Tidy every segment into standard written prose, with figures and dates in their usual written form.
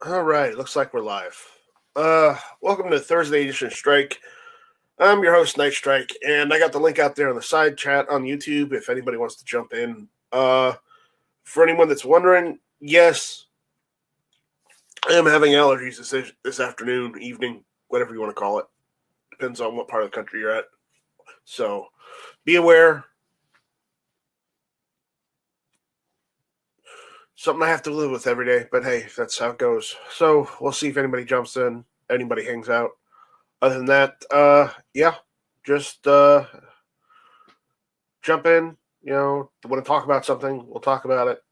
All right, looks like we're live. Welcome to Thursday edition of Strike. I'm your host, Night Strike, and I got the link out there on the side chat on YouTube if anybody wants to jump in. For anyone that's wondering, yes, I am having allergies this afternoon, evening, whatever you want to call it. Depends on what part of the country you're at. So be aware. Something I have to live with every day, but hey, that's how it goes. So we'll see if anybody jumps in, anybody hangs out. Other than that, just jump in. You know, want to talk about something, we'll talk about it.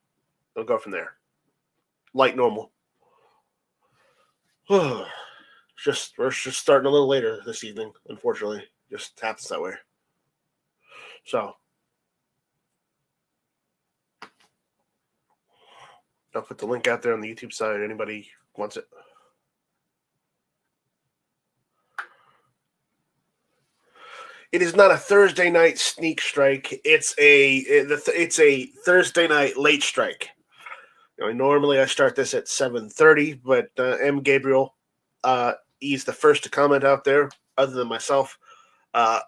We'll go from there. Like normal. We're just starting a little later this evening, unfortunately. Just happens that way. So I'll put the link out there on the YouTube side. Anybody wants it. It is not a Thursday night sneak strike. It's a Thursday night late strike. You know, normally I start this at 7:30, but M. Gabriel, he's the first to comment out there, other than myself. I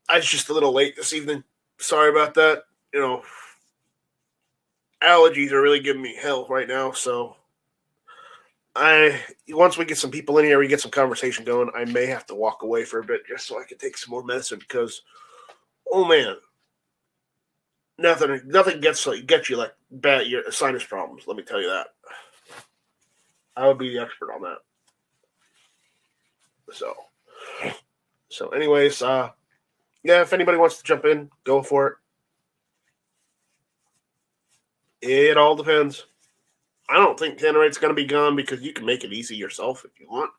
was just a little late this evening. Sorry about that. You know, allergies are really giving me hell right now, so once we get some people in here, we get some conversation going, I may have to walk away for a bit just so I can take some more medicine because, oh man, nothing gets you like bad sinus problems. Let me tell you that. I would be the expert on that. So anyways, if anybody wants to jump in, go for it. It all depends. I don't think Tannerite's going to be gone because you can make it easy yourself if you want.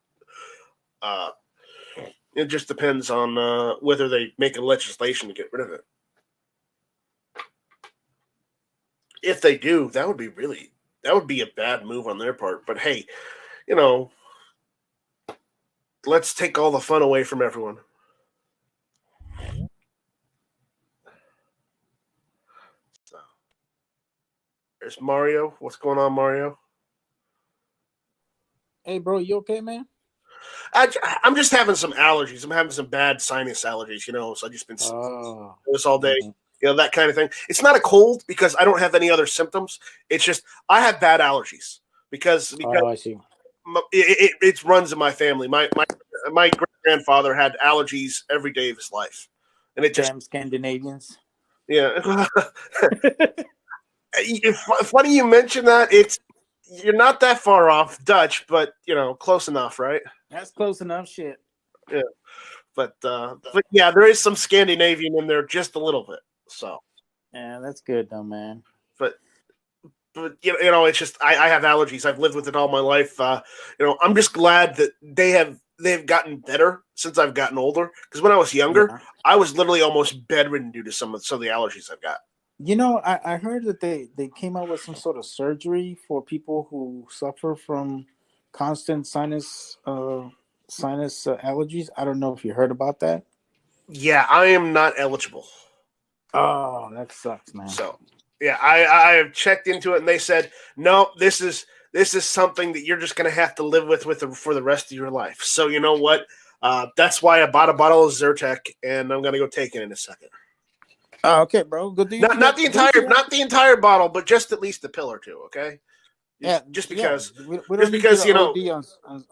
It just depends on whether they make a legislation to get rid of it. If they do, that would be a bad move on their part. But hey, you know, let's take all the fun away from everyone. There's Mario. What's going on, Mario? Hey, bro, you okay, man? I'm just having some allergies. I'm having some bad sinus allergies, you know, so I've just been this all day, you know, that kind of thing. It's not a cold because I don't have any other symptoms. It's just I have bad allergies because I see. It runs in my family. My great-grandfather had allergies every day of his life. And it just Damn Scandinavians. Yeah. Funny you mention that. You're not that far off Dutch, but you know, close enough, right? That's close enough, shit. Yeah, but yeah, there is some Scandinavian in there, just a little bit. So yeah, that's good though, man. But you know, it's just I have allergies. I've lived with it all my life. You know, I'm just glad that they've gotten better since I've gotten older. Because when I was younger, I was literally almost bedridden due to some of the allergies I've got. You know, I heard that they came out with some sort of surgery for people who suffer from constant sinus allergies. I don't know if you heard about that. Yeah, I am not eligible. Oh, that sucks, man. So yeah, I have checked into it, and they said no. This is something that you're just going to have to live with for the rest of your life. So you know what? That's why I bought a bottle of Zyrtec, and I'm going to go take it in a second. Oh, okay, bro. Good to not the entire bottle, but just at least a pill or two, okay? Just because, you know.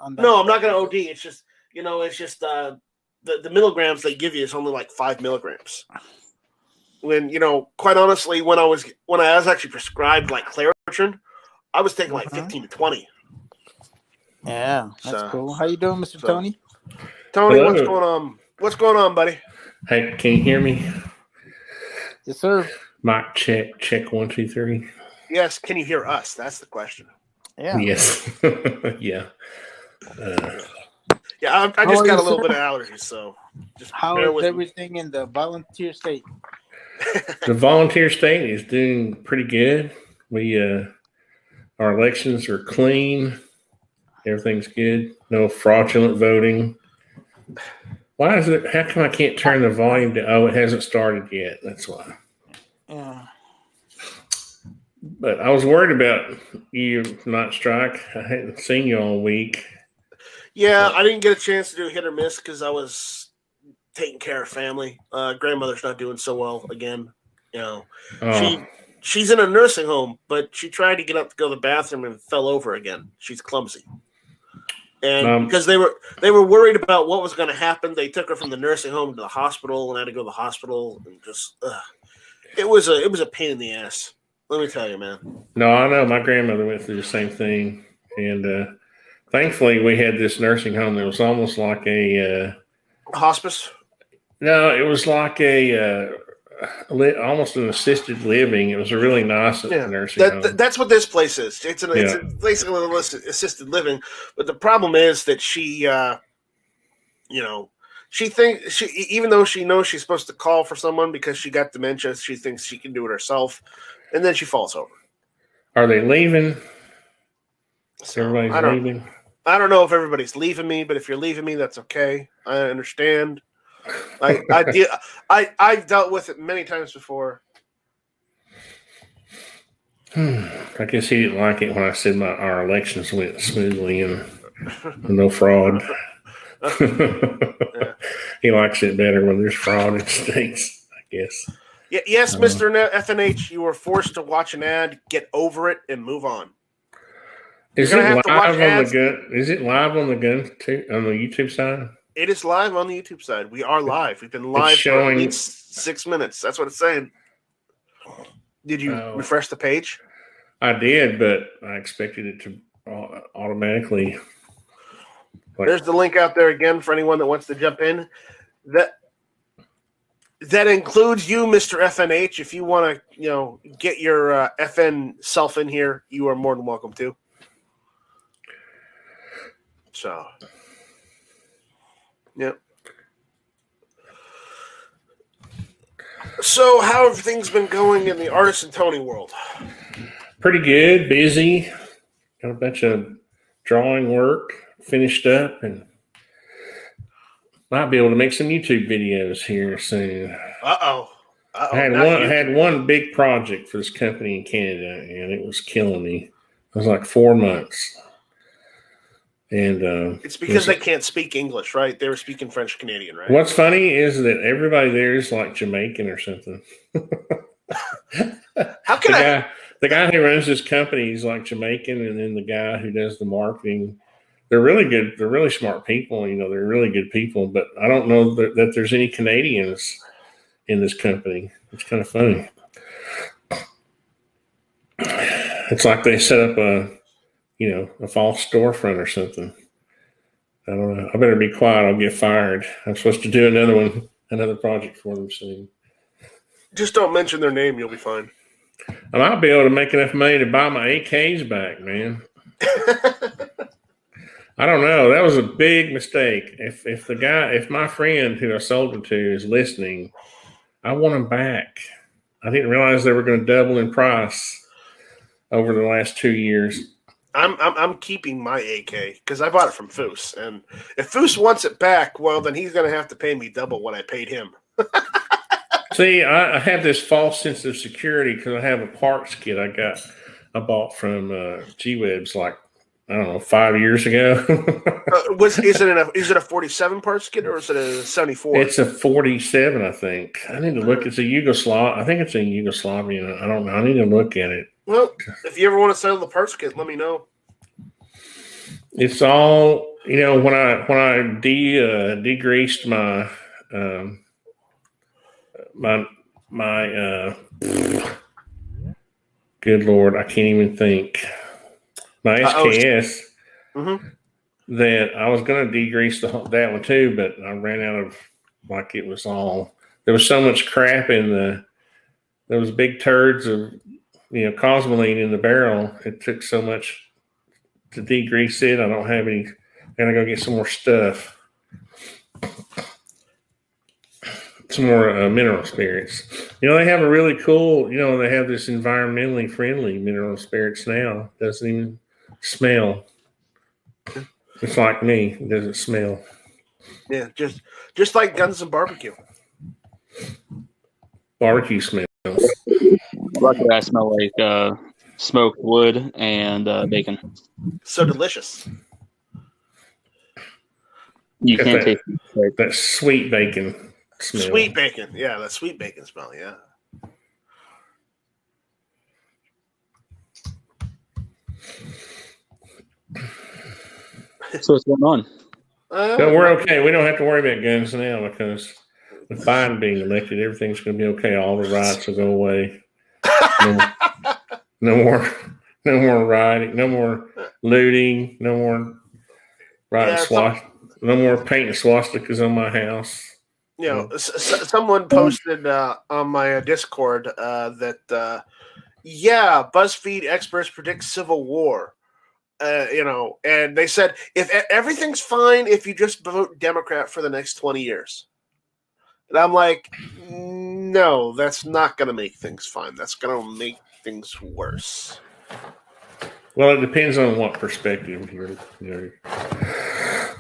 On no, I'm not going to OD. It's just the milligrams they give you is only like 5 milligrams. When you know, quite honestly, when I was actually prescribed like Claritin, I was taking like 15 to 20. Yeah, that's cool. How you doing, Mr. Tony? Tony, hello. What's going on? What's going on, buddy? Hey, can you hear me? Yes, sir. Mic check 1 2 3. Yes, can you hear us? That's the question. Yeah. Yes. Yeah. Yeah, I just got a little bit of allergies, so just how is everything in the volunteer state? The volunteer state is doing pretty good. We our elections are clean. Everything's good. No fraudulent voting. Why is it? How come I can't turn the volume to? Oh, it hasn't started yet. That's why. Yeah. But I was worried about you not strike. I hadn't seen you all week. Yeah, I didn't get a chance to do hit or miss because I was taking care of family. Grandmother's not doing so well again. You know, she's in a nursing home, but she tried to get up to go to the bathroom and fell over again. She's clumsy. And because they were worried about what was going to happen, they took her from the nursing home to the hospital, and I had to go to the hospital. And just it was a pain in the ass. Let me tell you, man. No, I know my grandmother went through the same thing, and thankfully we had this nursing home that was almost like a hospice. No, it was like almost an assisted living. It was a really nice nursing home. That's what this place is. It's basically an assisted living. But the problem is that she, she thinks even though she knows she's supposed to call for someone because she got dementia, she thinks she can do it herself, and then she falls over. Are they leaving? Everybody's leaving. I don't know if everybody's leaving me, but if you're leaving me, that's okay. I understand. I've dealt with it many times before. I guess he didn't like it when I said our elections went smoothly and no fraud. Yeah. He likes it better when there's fraud in states, I guess. Yes, Mr. FNH, you were forced to watch an ad, get over it, and move on. Is it live on the gun? Is it live on the gun too, on the YouTube side? It is live on the YouTube side. We are live. We've been live for at least 6 minutes. That's what it's saying. Did you refresh the page? I did, but I expected it to automatically. There's the link out there again for anyone that wants to jump in. That includes you, Mr. FNH. If you want to, get your FN self in here, you are more than welcome to. So. Yep. So, how have things been going in the Artist and Tony world? Pretty good. Busy. Got a bunch of drawing work finished up, and might be able to make some YouTube videos here soon. I had one big project for this company in Canada, and it was killing me. It was like 4 months. And it's because they can't speak English, right? They were speaking French Canadian, right? What's funny is that everybody there is like Jamaican or something. How can the guy who runs this company is like Jamaican, and then the guy who does the marketing, they're really good. They're really smart people. They're really good people. But I don't know that there's any Canadians in this company. It's kind of funny. It's like they set up a false storefront or something. I don't know. I better be quiet. I'll get fired. I'm supposed to do another project for them soon. Just don't mention their name. You'll be fine. I might be able to make enough money to buy my AKs back, man. I don't know. That was a big mistake. If my friend who I sold them to is listening, I want them back. I didn't realize they were going to double in price over the last 2 years. I'm keeping my AK because I bought it from Foose, and if Foose wants it back, well, then he's going to have to pay me double what I paid him. See, I have this false sense of security because I have a parts kit I bought from G-Webs like, I don't know, 5 years ago. Is it a 47 parts kit or is it a 74? It's a 47, I think. I need to look. It's a Yugoslav. I think it's a Yugoslavian. I don't know. I need to look at it. Well, if you ever want to sell the parts kit, let me know. It's all, when I degreased my good Lord, I can't even think. My SKS that I was going to degrease that one too, but I ran out of, it was all, there was so much crap there was big turds of, cosmoline in the barrel. It took so much to degrease it. I don't have any. I gotta go get some more stuff. Some more mineral spirits. They have a really cool, they have this environmentally friendly mineral spirits now. It doesn't even smell. It's like me. It doesn't smell. Yeah, just like Guns and Barbecue. Barbecue smells. Luckily, I smell like smoked wood and bacon. So delicious. You Got can't that- taste it. That sweet bacon smell. Sweet bacon. Yeah, that sweet bacon smell. Yeah. So what's going on? So we're okay. We don't have to worry about guns now because with Biden being elected, everything's going to be okay. All the riots will go away. No more rioting. No more looting. No more no more painting swastikas on my house. You know, someone posted on my Discord that BuzzFeed experts predict civil war. And they said if everything's fine if you just vote Democrat for the next 20 years. And I'm like, no, that's not going to make things fine. That's going to make things worse. Well, it depends on what perspective you're.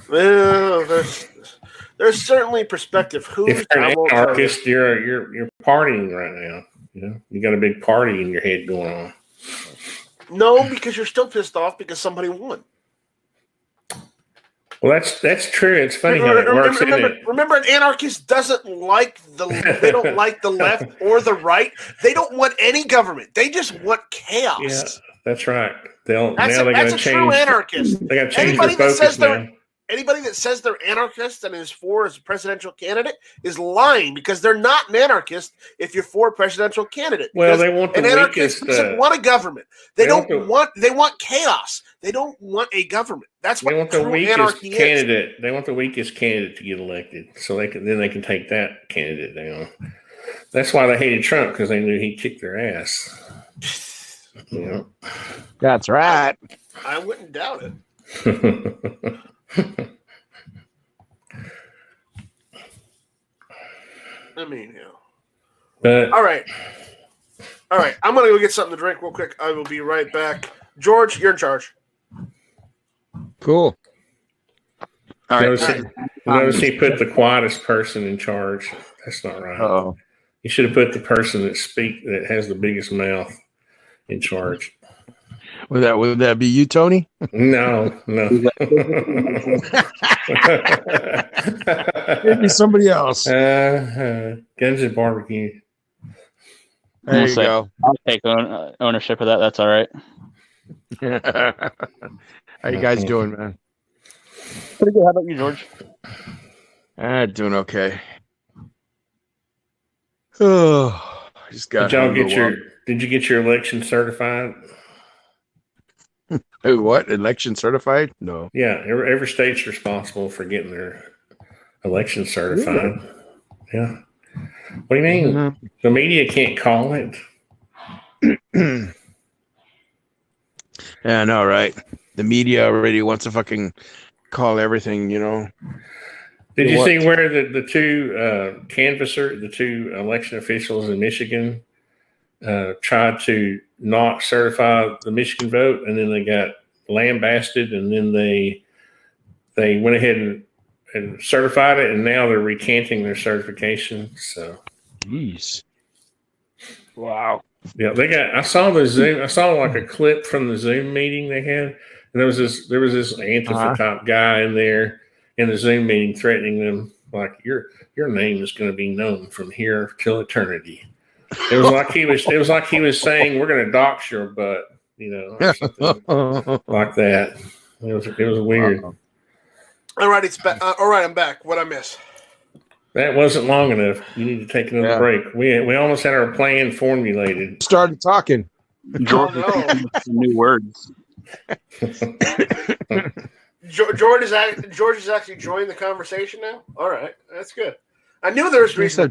Well, there's certainly perspective. If you're an anarchist, you're partying right now. You know, you got a big party in your head going on. No, because you're still pissed off because somebody won. Well, that's true. It's funny how it works. Remember, an anarchist doesn't like they don't like the left or the right. They don't want any government. They just want chaos. Yeah, that's right. They got to That's a change. true anarchist. They got to change their focus now. Anybody that says they're anarchist and is for as a presidential candidate is lying because they're not an anarchist if you're for a presidential candidate. Well, they want the an anarchist doesn't want a government. They want chaos. They don't want a government. That's what they want the weakest candidate. is. They want the weakest candidate to get elected, so they can take that candidate down. That's why they hated Trump because they knew he'd kick their ass. Yeah, that's right. I wouldn't doubt it. I mean, all right. I'm gonna go get something to drink real quick. I will be right back. George, you're in charge. Cool. All right. Notice he put the quietest person in charge. That's not right. Oh, You should have put the person that has the biggest mouth in charge. would that be you, Tony? No. Maybe somebody else. Guns and barbecue. There you go. I'll take ownership of that. That's all right. How you guys doing, man? Pretty good. How about you, George? Doing okay. Oh, I just got. Did you get your election certified? What? Election certified? No. Yeah, every state's responsible for getting their election certified. Yeah. What do you mean? Mm-hmm. The media can't call it. Yeah, I know, right? The media already wants to fucking call everything, you know. Did you see where the two the two election officials in Michigan tried to not certify the Michigan vote, and then they got lambasted, and then they went ahead and certified it, and now they're recanting their certification. So, jeez, wow. Yeah, I saw like a clip from the Zoom meeting they had, and there was this Antifa type guy in there in the Zoom meeting threatening them like your name is going to be known from here till eternity. It was like he was saying we're going to dox your butt, or something like that. It was weird. All right, it's back. All right, I'm back. What'd I miss? That wasn't long enough. You need to take another break. We almost had our plan formulated. Started talking. George some new words. George is actually joining the conversation now. All right, that's good. I knew there was reason.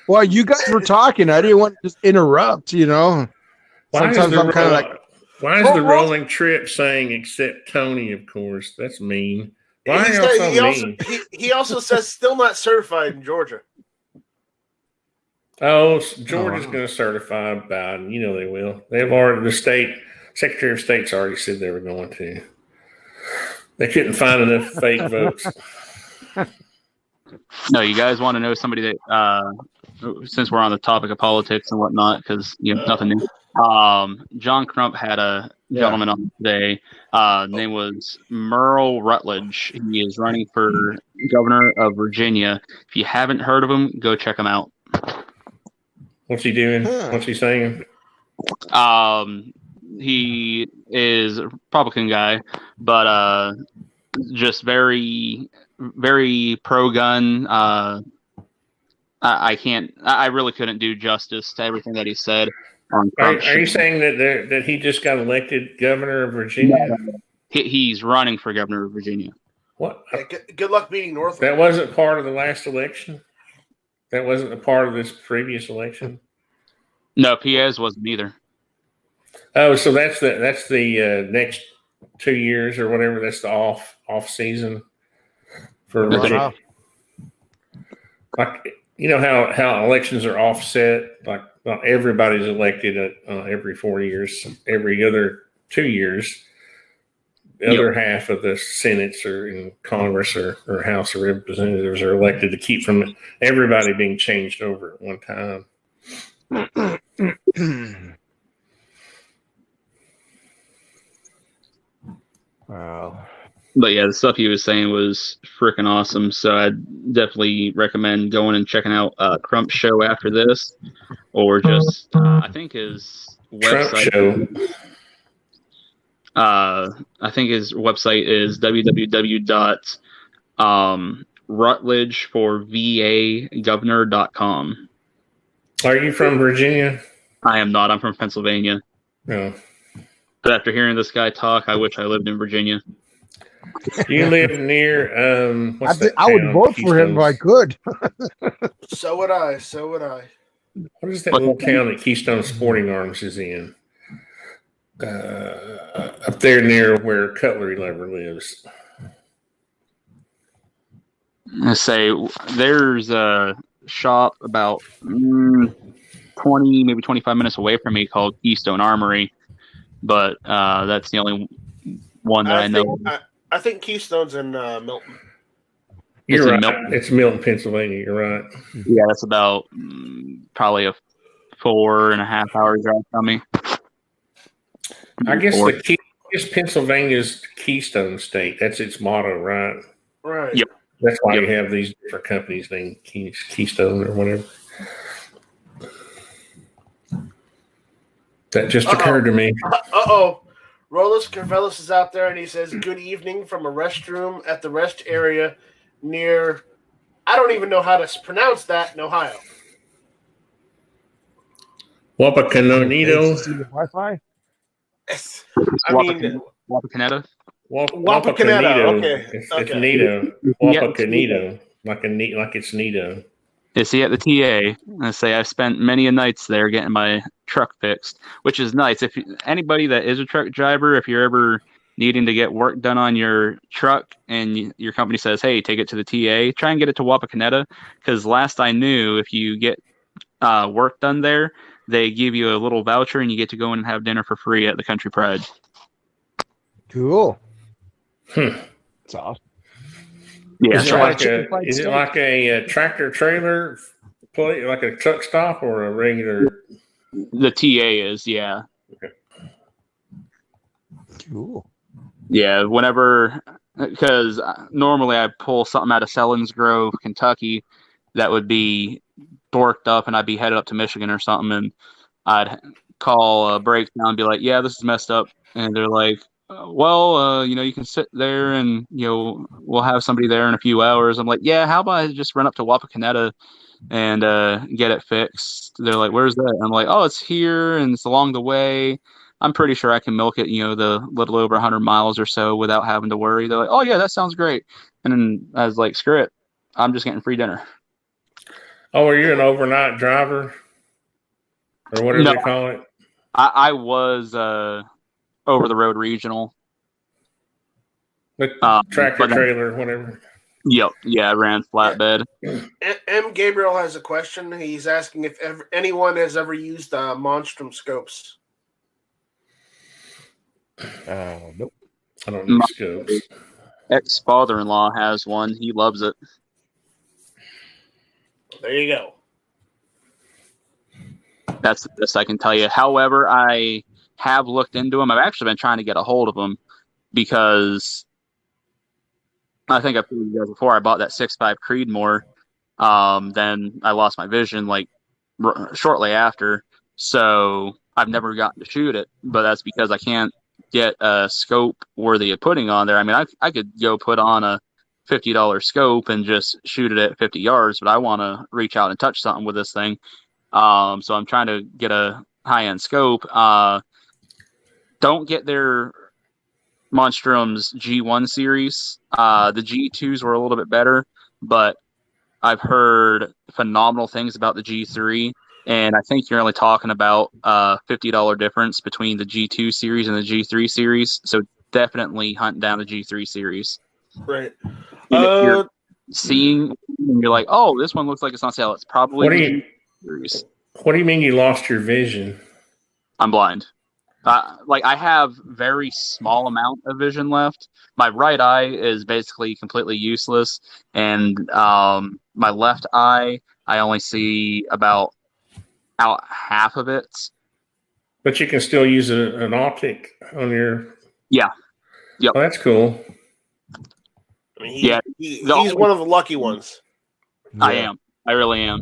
Well, you guys were talking. I didn't want to just interrupt. Sometimes I'm kind of like. Why is the rolling trip saying except Tony? Of course, that's mean. Why are you so mean? He also says still not certified in Georgia. Oh, Georgia's going to certify Biden. They will. They've already. The Secretary of State's already said they were going to. They couldn't find enough fake votes. No, you guys want to know somebody that, since we're on the topic of politics and whatnot, because nothing new. John Crump had a gentleman on today. Name was Merle Rutledge. He is running for governor of Virginia. If you haven't heard of him, go check him out. What's he doing? What's he saying? He is a Republican guy, but just very, very pro-gun. I really couldn't do justice to everything that he said. Are you saying that he just got elected governor of Virginia? No. He's running for governor of Virginia. What? Yeah, good luck beating North. That wasn't part of the last election? That wasn't a part of this previous election? No, Piez wasn't either. Oh, so that's the next 2 years or whatever. That's the off season for Virginia. Like, you know how elections are offset. Like, not everybody's elected every 4 years. Every other 2 years, the other half of the senates or in Congress or House of Representatives are elected to keep from everybody being changed over at one time. Wow. But yeah, the stuff he was saying was freaking awesome. So I'd definitely recommend going and checking out Crump's show after this, or just I think his website. Trump show. I think his website is www.rutledgeforvagovernor.com. Are you from Virginia? I am not. I'm from Pennsylvania. No. But after hearing this guy talk, I wish I lived in Virginia. You live near I would vote for him if I could. So would I. What is that little town that Keystone Sporting Arms is in? Up there near where Cutlery Lever lives. I say there's a shop about 20, maybe 25 minutes away from me called Keystone Armory, but that's the only one that I know. I think Keystone's in Milton. You're right. Milton. It's Milton, Pennsylvania. You're right. Yeah, that's about probably a 4.5 hour drive from me. I guess Pennsylvania's Keystone State. That's its motto, right? Right. Yep. That's why you have these different companies named Keystone or whatever. That just occurred to me. Rolas Carvelis is out there, and he says, "Good evening from a restroom at the rest area near, I don't even know how to pronounce that, in Ohio." Wapakoneta. Wi-Fi? Wapakoneta. Wapakoneta. Okay. It's Nito. Wapakoneta. Like it's Nito. You see, at the TA, I say I've spent many a nights there getting my truck fixed, which is nice. If anybody that is a truck driver, if you're ever needing to get work done on your truck and your company says, "Hey, take it to the TA," try and get it to Wapakoneta, because last I knew, if you get work done there, they give you a little voucher and you get to go in and have dinner for free at the Country Pride. Cool. That's awesome. Yeah, is it like a tractor trailer play, like a truck stop, or a regular? The TA is, yeah. Okay. Cool. Yeah, because normally I pull something out of Sellens Grove, Kentucky, that would be borked up, and I'd be headed up to Michigan or something, and I'd call a breakdown and be like, "Yeah, this is messed up," and they're like, you can sit there and, we'll have somebody there in a few hours. I'm like, yeah, how about I just run up to Wapakoneta and get it fixed? They're like, where's that? I'm like, oh, it's here and it's along the way. I'm pretty sure I can milk it, the little over 100 miles or so without having to worry. They're like, oh, yeah, that sounds great. And then I was like, screw it. I'm just getting free dinner. Oh, are you an overnight driver? Or whatever they call it? I was... over the road regional. Tractor trailer, whatever. Yep. Yeah, I ran flatbed. M. Gabriel has a question. He's asking if anyone has ever used Monstrum scopes. Nope. I don't know scopes. Ex-father-in-law has one. He loves it. There you go. That's the best I can tell you. However, I have looked into them. I've actually been trying to get a hold of them because I think I've told you guys before. I bought that 6.5 Creedmoor. Then I lost my vision like shortly after, so I've never gotten to shoot it. But that's because I can't get a scope worthy of putting on there. I mean, I could go put on a $50 scope and just shoot it at 50 yards, but I want to reach out and touch something with this thing. So I'm trying to get a high-end scope. Don't get their Monstrum's G1 series. The G2s were a little bit better, but I've heard phenomenal things about the G3, and I think you're only talking about $50 difference between the G2 series and the G3 series. So definitely hunt down the G3 series. Right. And if you're seeing, and you're like, oh, this one looks like it's on sale, it's probably the G3 series. What do you mean you lost your vision? I'm blind. Like I have very small amount of vision left. My right eye is basically completely useless, and my left eye, I only see about out half of it. But you can still use an optic on your. Yeah. Yep. Oh, that's cool. I mean, he's one of the lucky ones. Yeah. I am. I really am.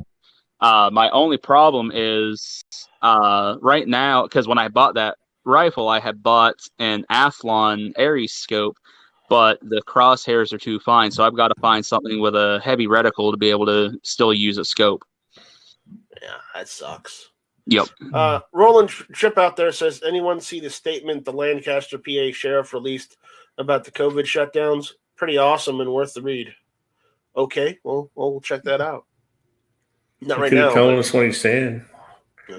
My only problem is right now, because when I bought that rifle, I had bought an Athlon Aries scope, but the crosshairs are too fine, so I've got to find something with a heavy reticle to be able to still use a scope. Yeah, that sucks. Yep. Roland Trip out there says, anyone see the statement the Lancaster, PA sheriff released about the COVID shutdowns? Pretty awesome and worth the read. Okay, well, we'll check that out. Not right now. Could have told us what he said. Yeah.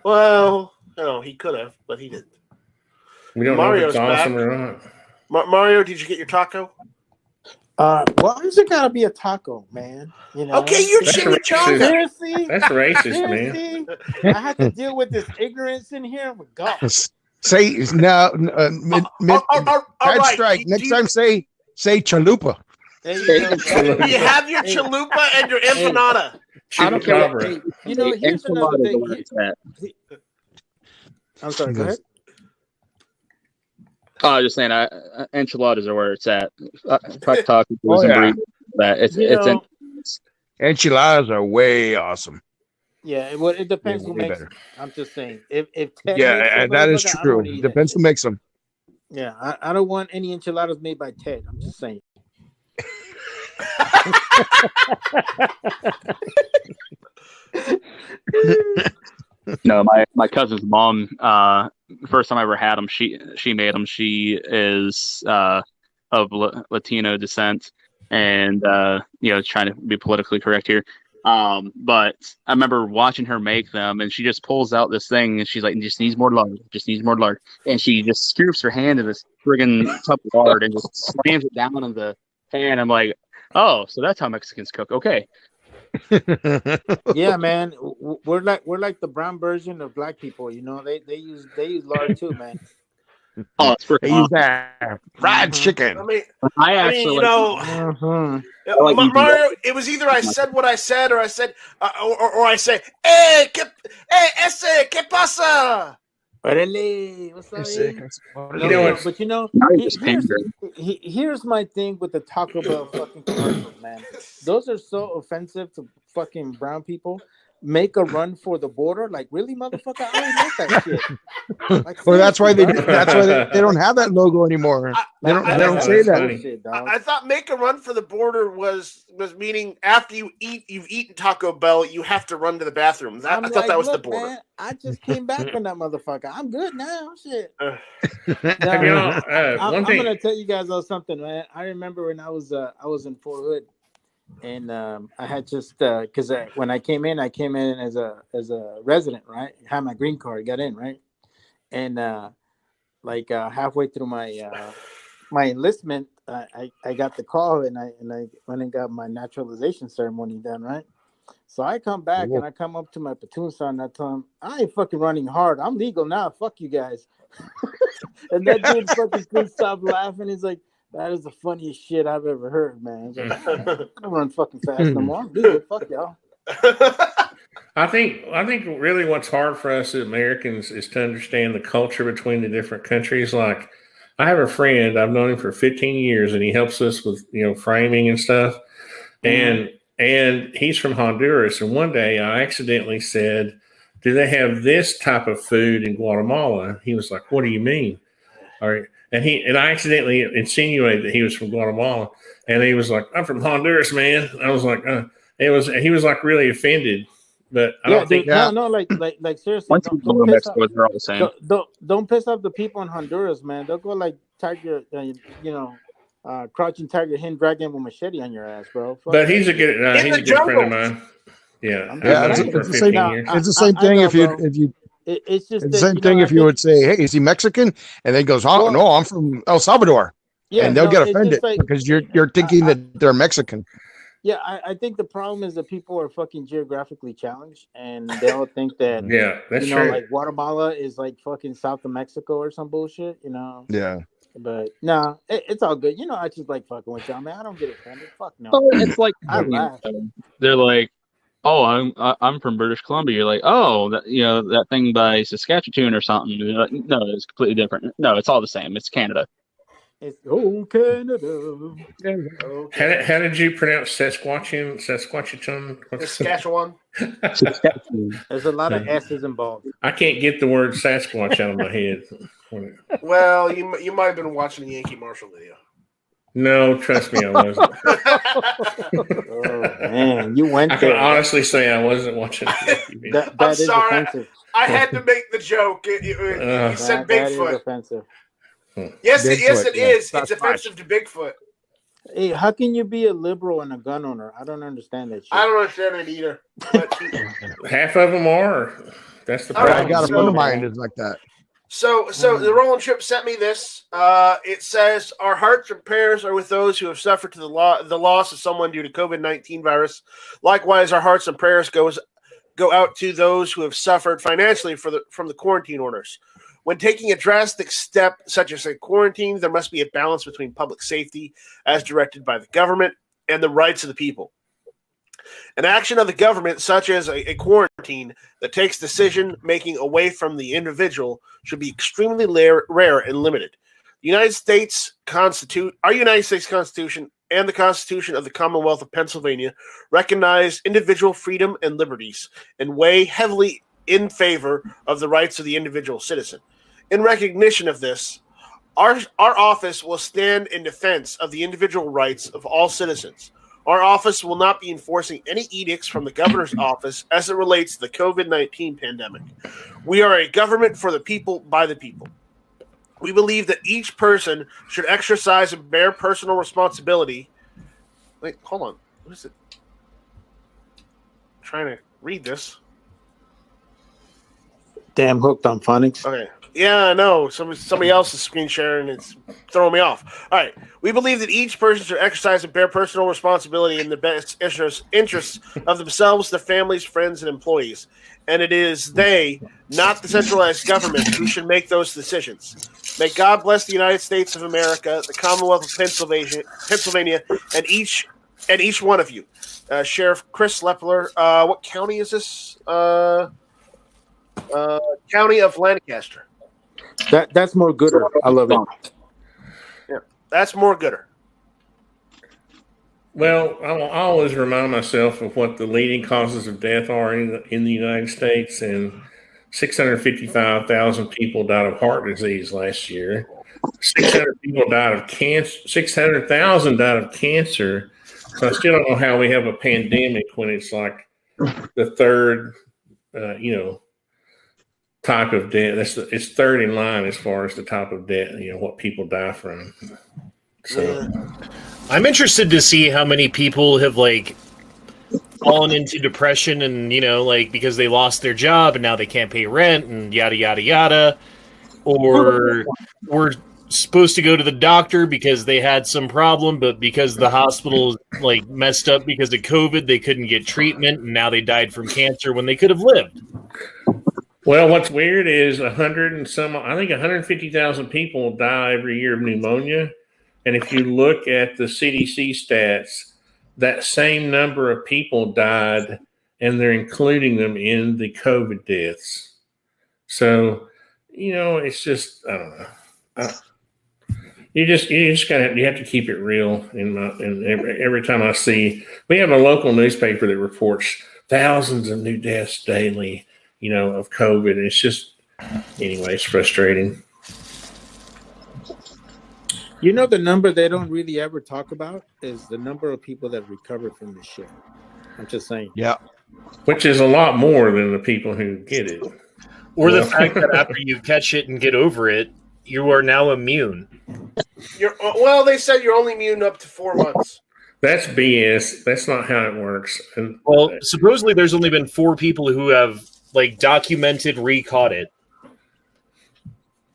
Well, no, he could have, but he didn't. We don't Mario's know if it's awesome back. or not. Mario, did you get your taco? Why is it gotta be a taco, man? You know. Okay, you're That's chimichanga. Seriously, That's racist, man. seriously? I had to deal with this ignorance in here. With God. Say no. All right. Strike. Next time, say chalupa. There you go. You have your chalupa and your empanada. I don't care. Chupacabra. You know, here's another thing. I'm sorry. Go ahead. I was just saying, enchiladas are where it's at. Tacos and yeah. burritos, that Enchiladas are way awesome. Yeah, well, it depends who makes better. them. I'm just saying. If Ted Yeah, makes them, that is motherfucker, I'm true. gonna eat Depends that who makes them. shit. Yeah, I don't want any enchiladas made by Ted. I'm just saying. No, my cousin's mom. First time I ever had them, she made them. She is of Latino descent, and trying to be politically correct here. But I remember watching her make them, and she just pulls out this thing, and she's like, "Just needs more lard. Just needs more lard." And she just scoops her hand in this friggin' cup of lard and just slams it down in the pan. I'm like, "Oh, so that's how Mexicans cook." Okay. Yeah, man, we're like the brown version of black people. You know, they use lard too, man. Oh, it's freaking They use that fried chicken. I mean, you know, Mario. It was either I said what I said, or I said, or I say, "Hey, ese, ¿qué pasa?" What's up? But you know, here's my thing with the Taco Bell fucking commercials, man. Those are so offensive to fucking brown people. Make a run for the border, like really, motherfucker. I don't like that shit. Like, well, that's why they don't have that logo anymore. They don't say that. Shit, I thought make a run for the border was meaning after you've eaten Taco Bell, you have to run to the bathroom. I thought that was the border. Man, I just came back from that motherfucker. I'm good now. Shit. I'm gonna tell you guys something, man. I remember when I was in Fort Hood. And I had just because when I came in as a resident, right? Had my green card, got in, right? And halfway through my enlistment, I got the call, and I went and got my naturalization ceremony done, right? So I come back and I come up to my platoon sergeant. I tell him, I ain't fucking running hard. I'm legal now. Fuck you guys. And that dude fucking couldn't stop laughing. He's like, That is the funniest shit I've ever heard, man. Like, I don't run fucking fast no more. I'm good. Fuck y'all. I think really what's hard for us as Americans is to understand the culture between the different countries. Like, I have a friend, I've known him for 15 years, and he helps us with, framing and stuff. And he's from Honduras. And one day I accidentally said, "Do they have this type of food in Guatemala?" He was like, "What do you mean?" All right. And I accidentally insinuated that he was from Guatemala. And he was like, "I'm from Honduras, man." I was like, he was like really offended. But I don't think like seriously, Once you go to Mexico, they're all the same. Don't piss off the people in Honduras, man. They'll go like tiger, crouching tiger, hen dragon with machete on your ass, bro. Fuck. But he's a good friend of mine. Yeah, it's the same thing if you. It's just the same thing if you would say, "Hey, is he Mexican?" And then he goes, "Oh no, I'm from El Salvador." Yeah, and they'll get offended because you're thinking that they're Mexican. Yeah, I think the problem is that people are fucking geographically challenged, and they all think that that's true. Like Guatemala is like fucking south of Mexico or some bullshit, Yeah. But no, it's all good. I just like fucking with y'all, man. I don't get offended. Fuck no. It's like I laugh. They're like, "Oh, I'm from British Columbia." You're like, "Oh, that thing by Saskatchewan or something." You're like, no, it's completely different. No, it's all the same. It's Canada. It's Canada. Okay. How did you pronounce Saskatchewan? Saskatchewan. There's a lot of S's involved. I can't get the word Sasquatch out of my head. Well, you might have been watching the Yankee Marshall video. No, trust me, I wasn't. Oh man, you went. I can honestly say I wasn't watching. That I'm is sorry. offensive. I had to make the joke. You said Bigfoot. That is offensive. Yes, it is. It's That's offensive to Bigfoot. Hey, how can you be a liberal and a gun owner? I don't understand that shit. I don't understand it either. But half of them are. That's the problem. I got a friend of mine that's like that. So the Rolling Trip sent me this. It says, "Our hearts and prayers are with those who have suffered to the loss of someone due to COVID-19 virus. Likewise, our hearts and prayers go out to those who have suffered financially from the quarantine orders. When taking a drastic step such as a quarantine, there must be a balance between public safety, as directed by the government, and the rights of the people. An action of the government, such as a quarantine, that takes decision-making away from the individual should be extremely rare and limited. Our United States Constitution and the Constitution of the Commonwealth of Pennsylvania recognize individual freedom and liberties and weigh heavily in favor of the rights of the individual citizen. In recognition of this, our office will stand in defense of the individual rights of all citizens. Our office will not be enforcing any edicts from the governor's office as it relates to the COVID-19 pandemic. We are a government for the people, by the people. We believe that each person should exercise and bear personal responsibility." Wait, hold on. What is it? I'm trying to read this. Damn hooked on phonics. Okay. Yeah, I know. Somebody else is screen sharing. It's throwing me off. All right. We believe that each person should exercise and bear personal responsibility in the best interests of themselves, their families, friends, and employees. And it is they, not the centralized government, who should make those decisions. May God bless the United States of America, the Commonwealth of Pennsylvania, and each one of you. Sheriff Chris Lepler. What county is this? County of Lancaster. That's more gooder. I love it. Yeah, that's more gooder. Well, I always remind myself of what the leading causes of death are in the United States, and 655,000 people died of heart disease last year. 600 people died of cancer. 600,000 died of cancer. So I still don't know how we have a pandemic when it's like the third, type of death. It's third in line as far as the type of death, what people die from. So I'm interested to see how many people have fallen into depression and, because they lost their job and now they can't pay rent and yada, yada, yada. Or were supposed to go to the doctor because they had some problem, but because the hospital messed up because of COVID, they couldn't get treatment and now they died from cancer when they could have lived. Well, what's weird is 150,000 people die every year of pneumonia, And if you look at the CDC stats, that same number of people died, and they're including them in the COVID deaths. So, it's just, I don't know. You have to keep it real. And every time I see, we have a local newspaper that reports thousands of new deaths daily, of COVID. And it's just, anyway, it's frustrating. The number they don't really ever talk about is the number of people that recovered from this shit. I'm just saying. Yeah. Which is a lot more than the people who get it. Or the fact that after you catch it and get over it, you are now immune. They said you're only immune up to 4 months. That's BS. That's not how it works. And supposedly there's only been 4 people who have documented re-caught it.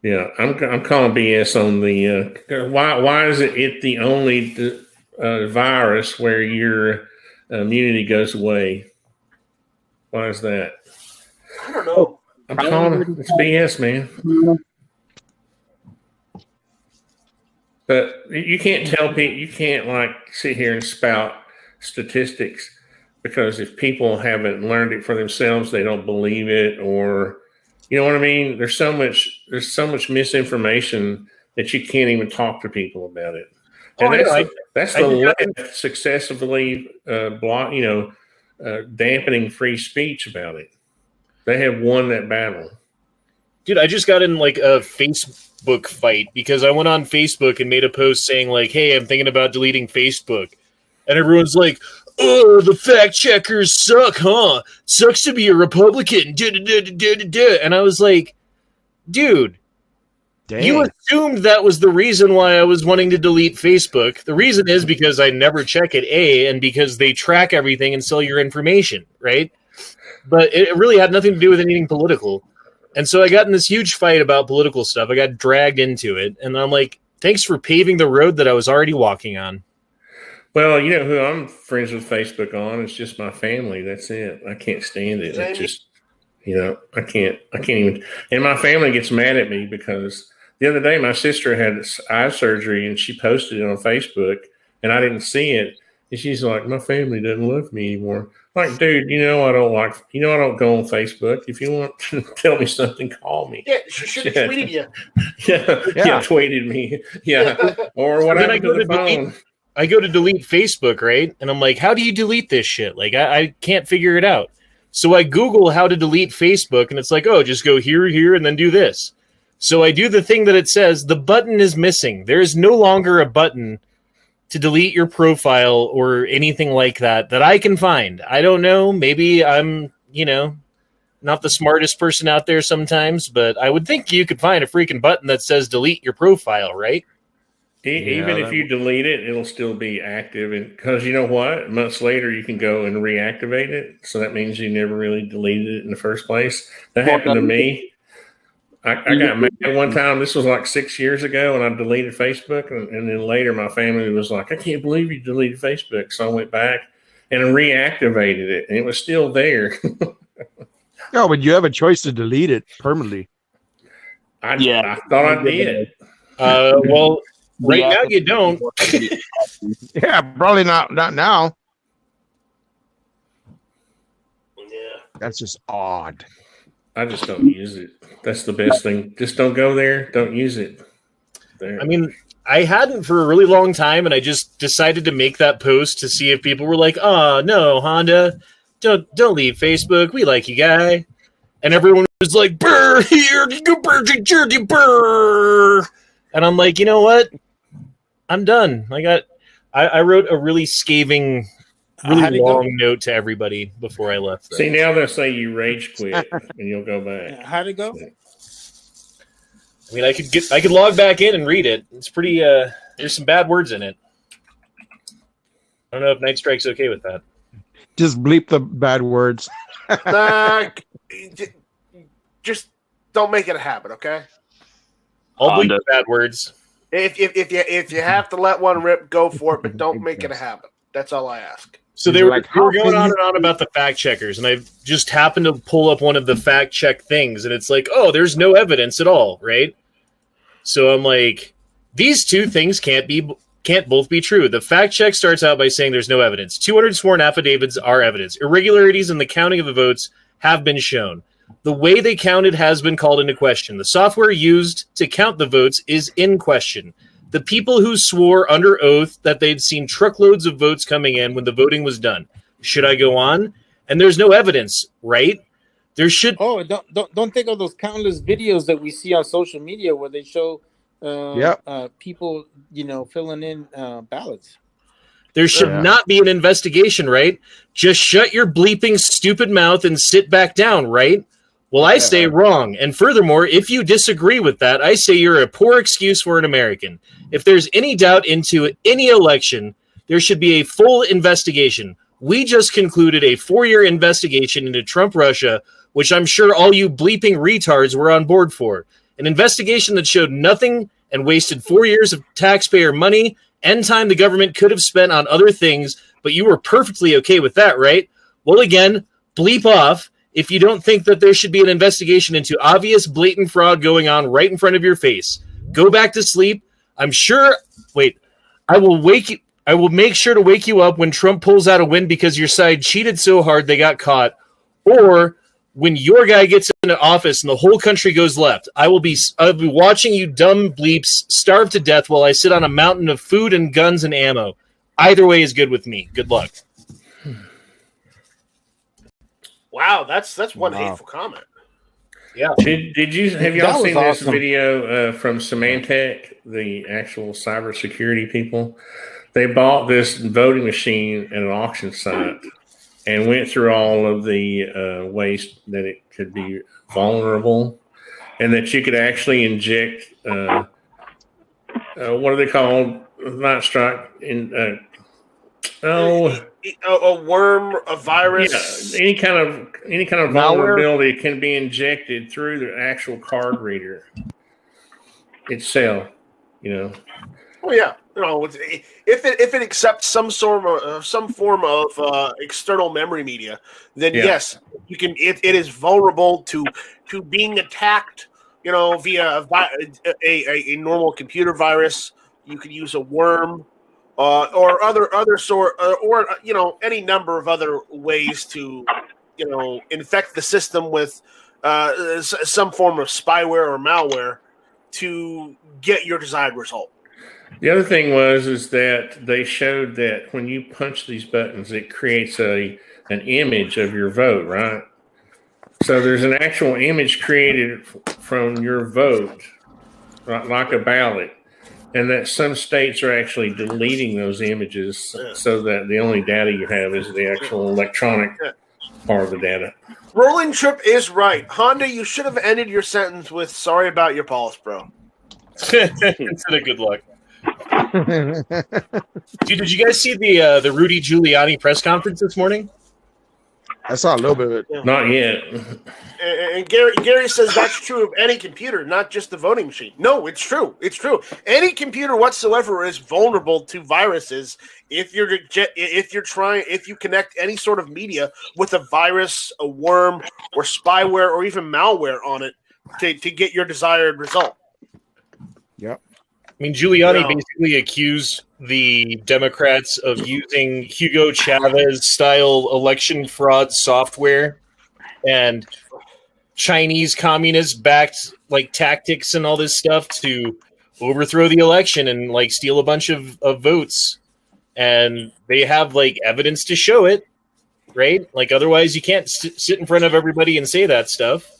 Yeah, I'm calling BS on the why is it the only virus where your immunity goes away? Why is that? I don't know. I'm calling it's BS, man. But you can't tell people, you can't sit here and spout statistics, because if people haven't learned it for themselves, they don't believe it, or you know what I mean? There's so much misinformation that you can't even talk to people about it. And that's the left successfully dampening free speech about it. They have won that battle. Dude, I just got in a Facebook fight because I went on Facebook and made a post saying hey, I'm thinking about deleting Facebook. And everyone's like, oh, the fact checkers suck, huh? Sucks to be a Republican. And I was like, dude, dang. You assumed that was the reason why I was wanting to delete Facebook. The reason is because I never check it, and because they track everything and sell your information, right? But it really had nothing to do with anything political. And so I got in this huge fight about political stuff. I got dragged into it. And I'm like, thanks for paving the road that I was already walking on. Well, you know who I'm friends with Facebook on? It's just my family. That's it. I can't stand it. It just, I can't even. And my family gets mad at me because the other day my sister had eye surgery and she posted it on Facebook and I didn't see it. And she's like, my family doesn't love me anymore. Like, dude, I don't go on Facebook. If you want to tell me something, call me. Yeah, she should have tweeted you. Yeah, tweeted me. Yeah. Or what happened to the phone? I go to delete Facebook, right? And I'm like, how do you delete this shit? I can't figure it out. So I Google how to delete Facebook, and it's like, oh, just go here, and then do this. So I do the thing that it says, the button is missing. There is no longer a button to delete your profile or anything like that I can find. I don't know. Maybe I'm, not the smartest person out there sometimes, but I would think you could find a freaking button that says delete your profile, right? Even if you delete it, it'll still be active. Because you know what? Months later, you can go and reactivate it. So that means you never really deleted it in the first place. That happened to me. I got mad one time. This was 6 years ago, and I deleted Facebook. And then later, my family was like, I can't believe you deleted Facebook. So I went back and reactivated it, and it was still there. No, but you have a choice to delete it permanently. I thought I did. Well, right now you don't. Yeah, probably not now. Yeah. That's just odd. I just don't use it. That's the best thing. Just don't go there. Don't use it. There. I mean, I hadn't for a really long time, and I just decided to make that post to see if people were like, "Oh no, Honda, don't leave Facebook. We like you, guy." And everyone was like, "Brr, here, brr." And I'm like, you know what? I'm done. I wrote a really scathing, really long note to everybody before I left. See, now they'll say you rage quit and you'll go back. How'd it go? I mean, I could log back in and read it. It's pretty. There's some bad words in it. I don't know if Night Strike's okay with that. Just bleep the bad words. Just don't make it a habit, okay? I'll bleep the bad words. If you have to let one rip, go for it, but don't make it a habit. That's all I ask. So they were going on and on about the fact checkers, and I just happened to pull up one of the fact check things, and it's like, oh, there's no evidence at all, right? So I'm like, these two things can't be can't both be true. The fact check starts out by saying there's no evidence. 200 sworn affidavits are evidence. Irregularities in the counting of the votes have been shown. The way they counted has been called into question. The software used to count the votes is in question. The people who swore under oath that they'd seen truckloads of votes coming in when the voting was done. Should I go on? And there's no evidence, right? There should. Oh, don't think of those countless videos that we see on social media where they show people, filling in ballots. There should not be an investigation, right? Just shut your bleeping stupid mouth and sit back down, right? Well, I say wrong. And furthermore, if you disagree with that, I say you're a poor excuse for an American. If there's any doubt into any election, there should be a full investigation. We just concluded a 4-year investigation into Trump Russia, which I'm sure all you bleeping retards were on board for. An investigation that showed nothing and wasted 4 years of taxpayer money and time the government could have spent on other things, but you were perfectly okay with that, right? Well, again, bleep off if you don't think that there should be an investigation into obvious blatant fraud going on right in front of your face. Go back to sleep. I'm sure. Wait, I will make sure to wake you up when Trump pulls out a win because your side cheated so hard they got caught, or when your guy gets into office and the whole country goes left. I'll be watching you dumb bleeps starve to death while I sit on a mountain of food and guns and ammo. Either way is good with me. Good luck. Wow, that's one hateful comment. Yeah. Have y'all seen this video from Symantec, the actual cybersecurity people? They bought this voting machine at an auction site and went through all of the ways that it could be vulnerable, and that you could actually inject what are they called? Not strike in a worm, a virus, any kind of vulnerability can be injected through the actual card reader itself. Oh yeah, if it accepts some form of external memory media, then yes, you can. It is vulnerable to being attacked. Via a normal computer virus. You could use a worm. Or other sort, or any number of other ways to, infect the system with some form of spyware or malware to get your desired result. The other thing is that they showed that when you punch these buttons, it creates an image of your vote, right? So there's an actual image created from your vote, like a ballot. And that some states are actually deleting those images so that the only data you have is the actual electronic part of the data. Rolling Trip is right. Honda, you should have ended your sentence with "sorry about your pulse, bro." Instead of good luck. Dude, did you guys see the Rudy Giuliani press conference this morning? I saw a little bit of it. Yeah. Not yet. And Gary says that's true of any computer, not just the voting machine. No, it's true. It's true. Any computer whatsoever is vulnerable to viruses if you connect any sort of media with a virus, a worm, or spyware, or even malware on it to get your desired result. Yep. I mean, Giuliani basically accused the Democrats of using Hugo Chavez-style election fraud software and Chinese communist-backed tactics and all this stuff to overthrow the election and steal a bunch of votes. And they have evidence to show it, right? Otherwise, you can't sit in front of everybody and say that stuff.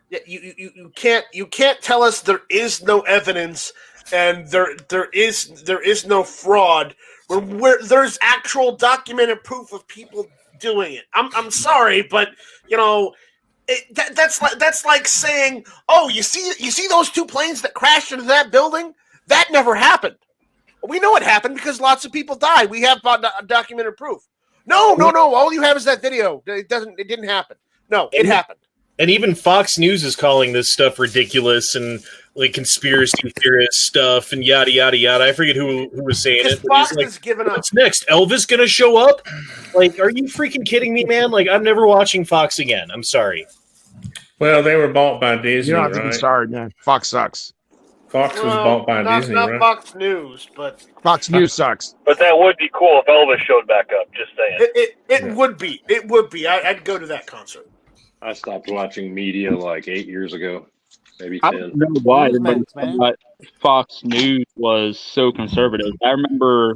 Yeah, you can't tell us there is no evidence. And there is no fraud where there's actual documented proof of people doing it. I'm sorry, but that's like saying, oh, you see those 2 planes that crashed into that building? That never happened. We know it happened because lots of people died. We have documented proof. No. All you have is that video. It didn't happen. No, it happened. And even Fox News is calling this stuff ridiculous and conspiracy theorist stuff and yada yada yada. I forget who was saying it. Fox has given up. What's next? Elvis gonna show up? Are you freaking kidding me, man? I'm never watching Fox again. I'm sorry. Well, they were bought by Disney. You don't have to be sorry, man. Fox sucks. Fox was bought by Disney, not right? Fox News, but Fox News sucks. But that would be cool if Elvis showed back up. Just saying. It would be. It would be. I'd go to that concert. I stopped watching media like 8 years ago, maybe 10. I don't know why everybody thought Fox News was so conservative. I remember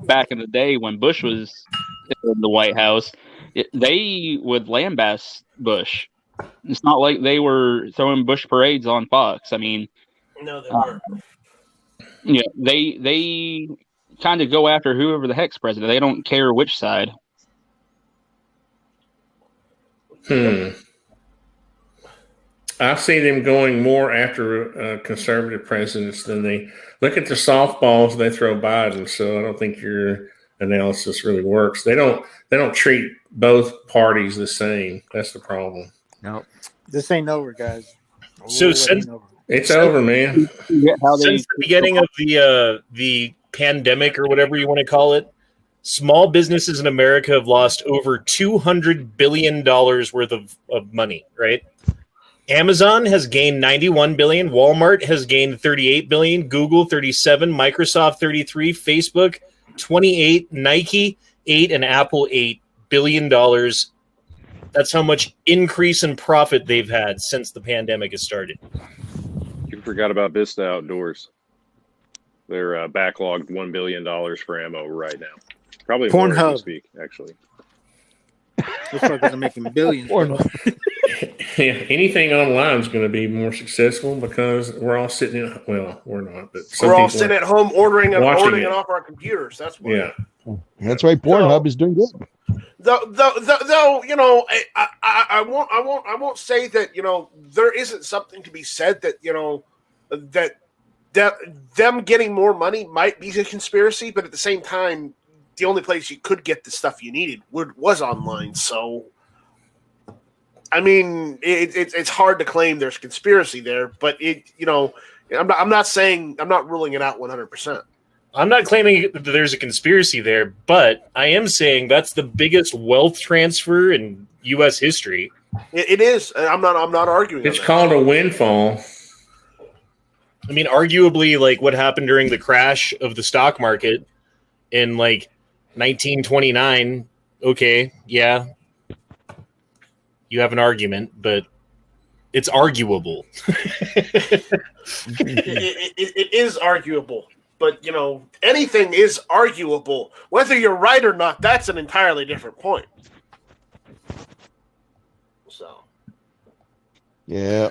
back in the day when Bush was in the White House, they would lambast Bush. It's not like they were throwing Bush parades on Fox. I mean, no, they weren't. Yeah, they kind of go after whoever the heck's president. They don't care which side. I see them going more after conservative presidents than they look at the softballs they throw Biden. So I don't think your analysis really works. They don't treat both parties the same. That's the problem. No, this ain't over, guys. So since it's over, man. Since the beginning of the pandemic or whatever you want to call it, small businesses in America have lost over $200 billion worth of money, right? Amazon has gained $91 billion. Walmart has gained $38 billion. Google, $37. Microsoft, $33. Facebook, $28. Nike, $8. And Apple, $8 billion. That's how much increase in profit they've had since the pandemic has started. You forgot about Vista Outdoors. They're backlogged $1 billion for ammo right now. Probably more as we speak, actually. Those fuckers are making billions. Yeah, anything online is going to be more successful because we're all sitting in. Well, we're not, but we're all sitting at home ordering it off our computers. That's why. Yeah, that's why Pornhub is doing good. Though, you know, I won't say that, you know, there isn't something to be said that, you know, that them getting more money might be a conspiracy, but at the same time, the only place you could get the stuff you needed was online. So, I mean, it's hard to claim there's conspiracy there, but I'm not ruling it out 100%. I'm not claiming that there's a conspiracy there, but I am saying that's the biggest wealth transfer in U.S. history. It is. I'm not arguing. It's called a windfall. I mean, arguably, like what happened during the crash of the stock market in like 1929. Okay, yeah, you have an argument, but it's arguable. it is arguable. But, you know, anything is arguable. Whether you're right or not, that's an entirely different point. So. Yeah.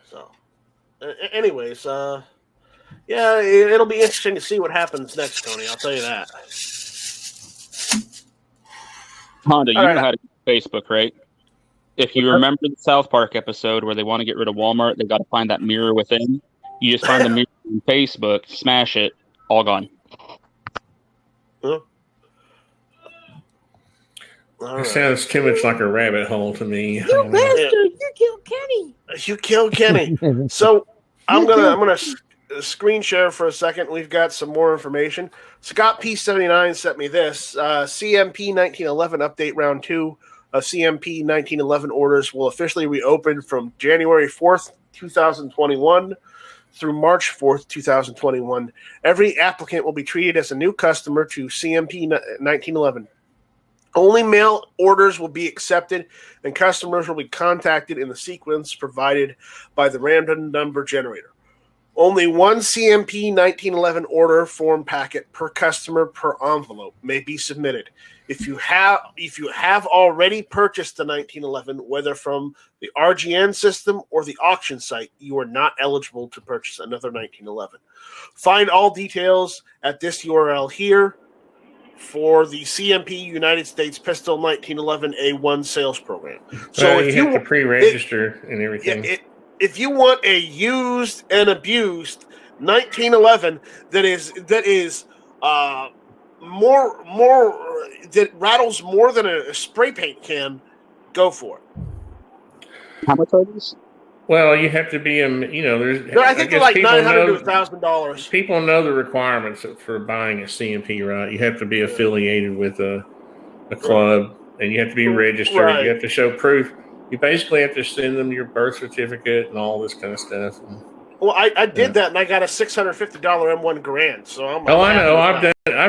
So. Anyways, yeah, it'll be interesting to see what happens next, Tony. I'll tell you that. Honda, you know how to use Facebook, right? If you remember the South Park episode where they want to get rid of Walmart, they got to find that mirror within. You just find the mirror on Facebook, smash it, all gone. Huh? It sounds too much like a rabbit hole to me. You bastard! You killed Kenny. You killed Kenny. So I'm gonna screen share for a second. We've got some more information. Scott P79 sent me this CMP 1911 update round 2. CMP 1911 orders will officially reopen from January 4th, 2021 through March 4th, 2021. Every applicant will be treated as a new customer to CMP 1911. Only mail orders will be accepted, and customers will be contacted in the sequence provided by the random number generator. Only one CMP 1911 order form packet per customer per envelope may be submitted. If you have already purchased the 1911, whether from the RGN system or the auction site, you are not eligible to purchase another 1911. Find all details at this URL here for the CMP United States Pistol 1911 A1 sales program. So if you have to pre-register and everything. If you want a used and abused 1911 that is more that rattles more than a spray paint can, go for it. How much are these? Well, you have to be I think they're like $900 to $1,000. People know the requirements for buying a CMP, right? You have to be affiliated with a club, and you have to be registered. Right. You have to show proof You basically have to send them your birth certificate and all this kind of stuff. Well, I did that, and I got a $650 M1 Garand. So I'm. I know. I've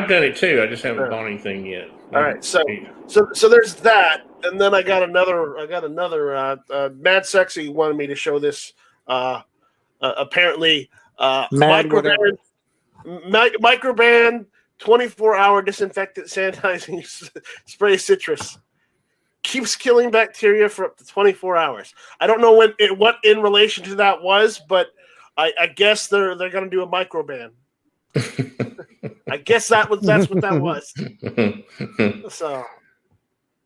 done it too. I just haven't bought anything yet. All right, so there's that, and then I got another. Mad Sexy wanted me to show this. Apparently, microban 24-hour disinfectant sanitizing spray citrus keeps killing bacteria for up to 24 hours. I don't know what in relation to that was, but I guess they're going to do a microban. I guess that's what that was. So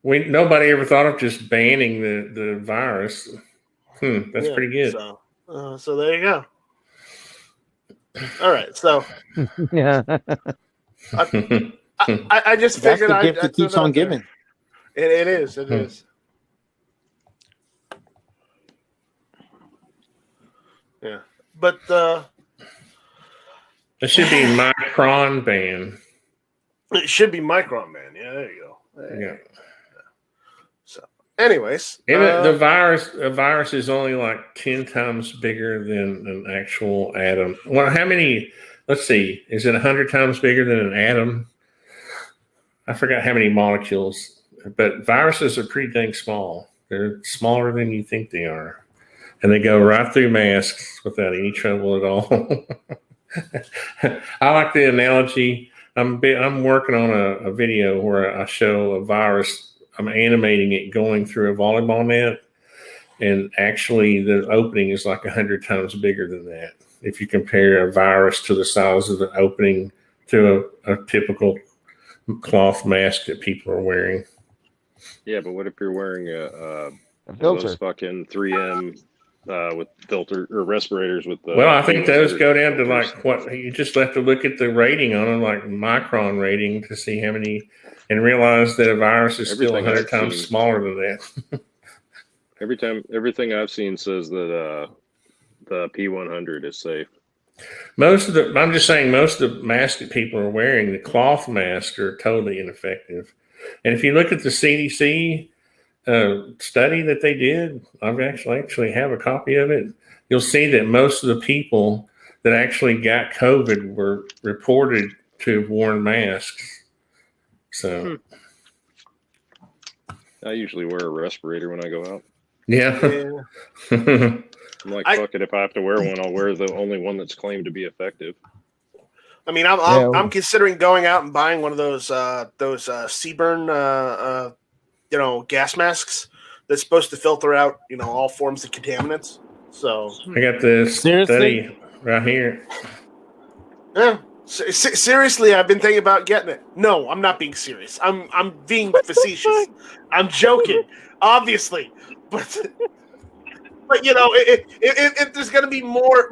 nobody ever thought of just banning the virus. That's pretty good. So there you go. All right, so yeah, I just figured the gift that keeps on giving. It is. It is. Yeah, but it should be Micron ban. It should be Micron ban. Yeah, there you go. Yeah. So, anyways, the virus is only like 10 times bigger than an actual atom. Well, how many? Let's see. Is it 100 times bigger than an atom? I forgot how many molecules. But viruses are pretty dang small. They're smaller than you think they are. And they go right through masks without any trouble at all. I like the analogy. I'm working on a video where I show a virus. I'm animating it going through a volleyball net. And actually, the opening is like 100 times bigger than that. If you compare a virus to the size of the opening to a typical cloth mask that people are wearing. Yeah, but what if you're wearing a filter? Those fucking 3M with filter or respirators with the. Well, I think those go down to like what you just have to look at the rating on them, like micron rating, to see how many, and realize that a virus is still 100 times smaller than that. Everything I've seen says that the P100 is safe. I'm just saying most of the masks that people are wearing, the cloth masks, are totally ineffective. And if you look at the CDC study that they did, I've actually have a copy of it. You'll see that most of the people that actually got COVID were reported to have worn masks. So I usually wear a respirator when I go out. Yeah. I'm like, fuck it. If I have to wear one, I'll wear the only one that's claimed to be effective. I mean, I'm considering going out and buying one of those Seaburn, gas masks that's supposed to filter out, all forms of contaminants. So I got this study right here. Yeah, seriously, I've been thinking about getting it. No, I'm not being serious. I'm being facetious. I'm joking, obviously, but if there's going to be more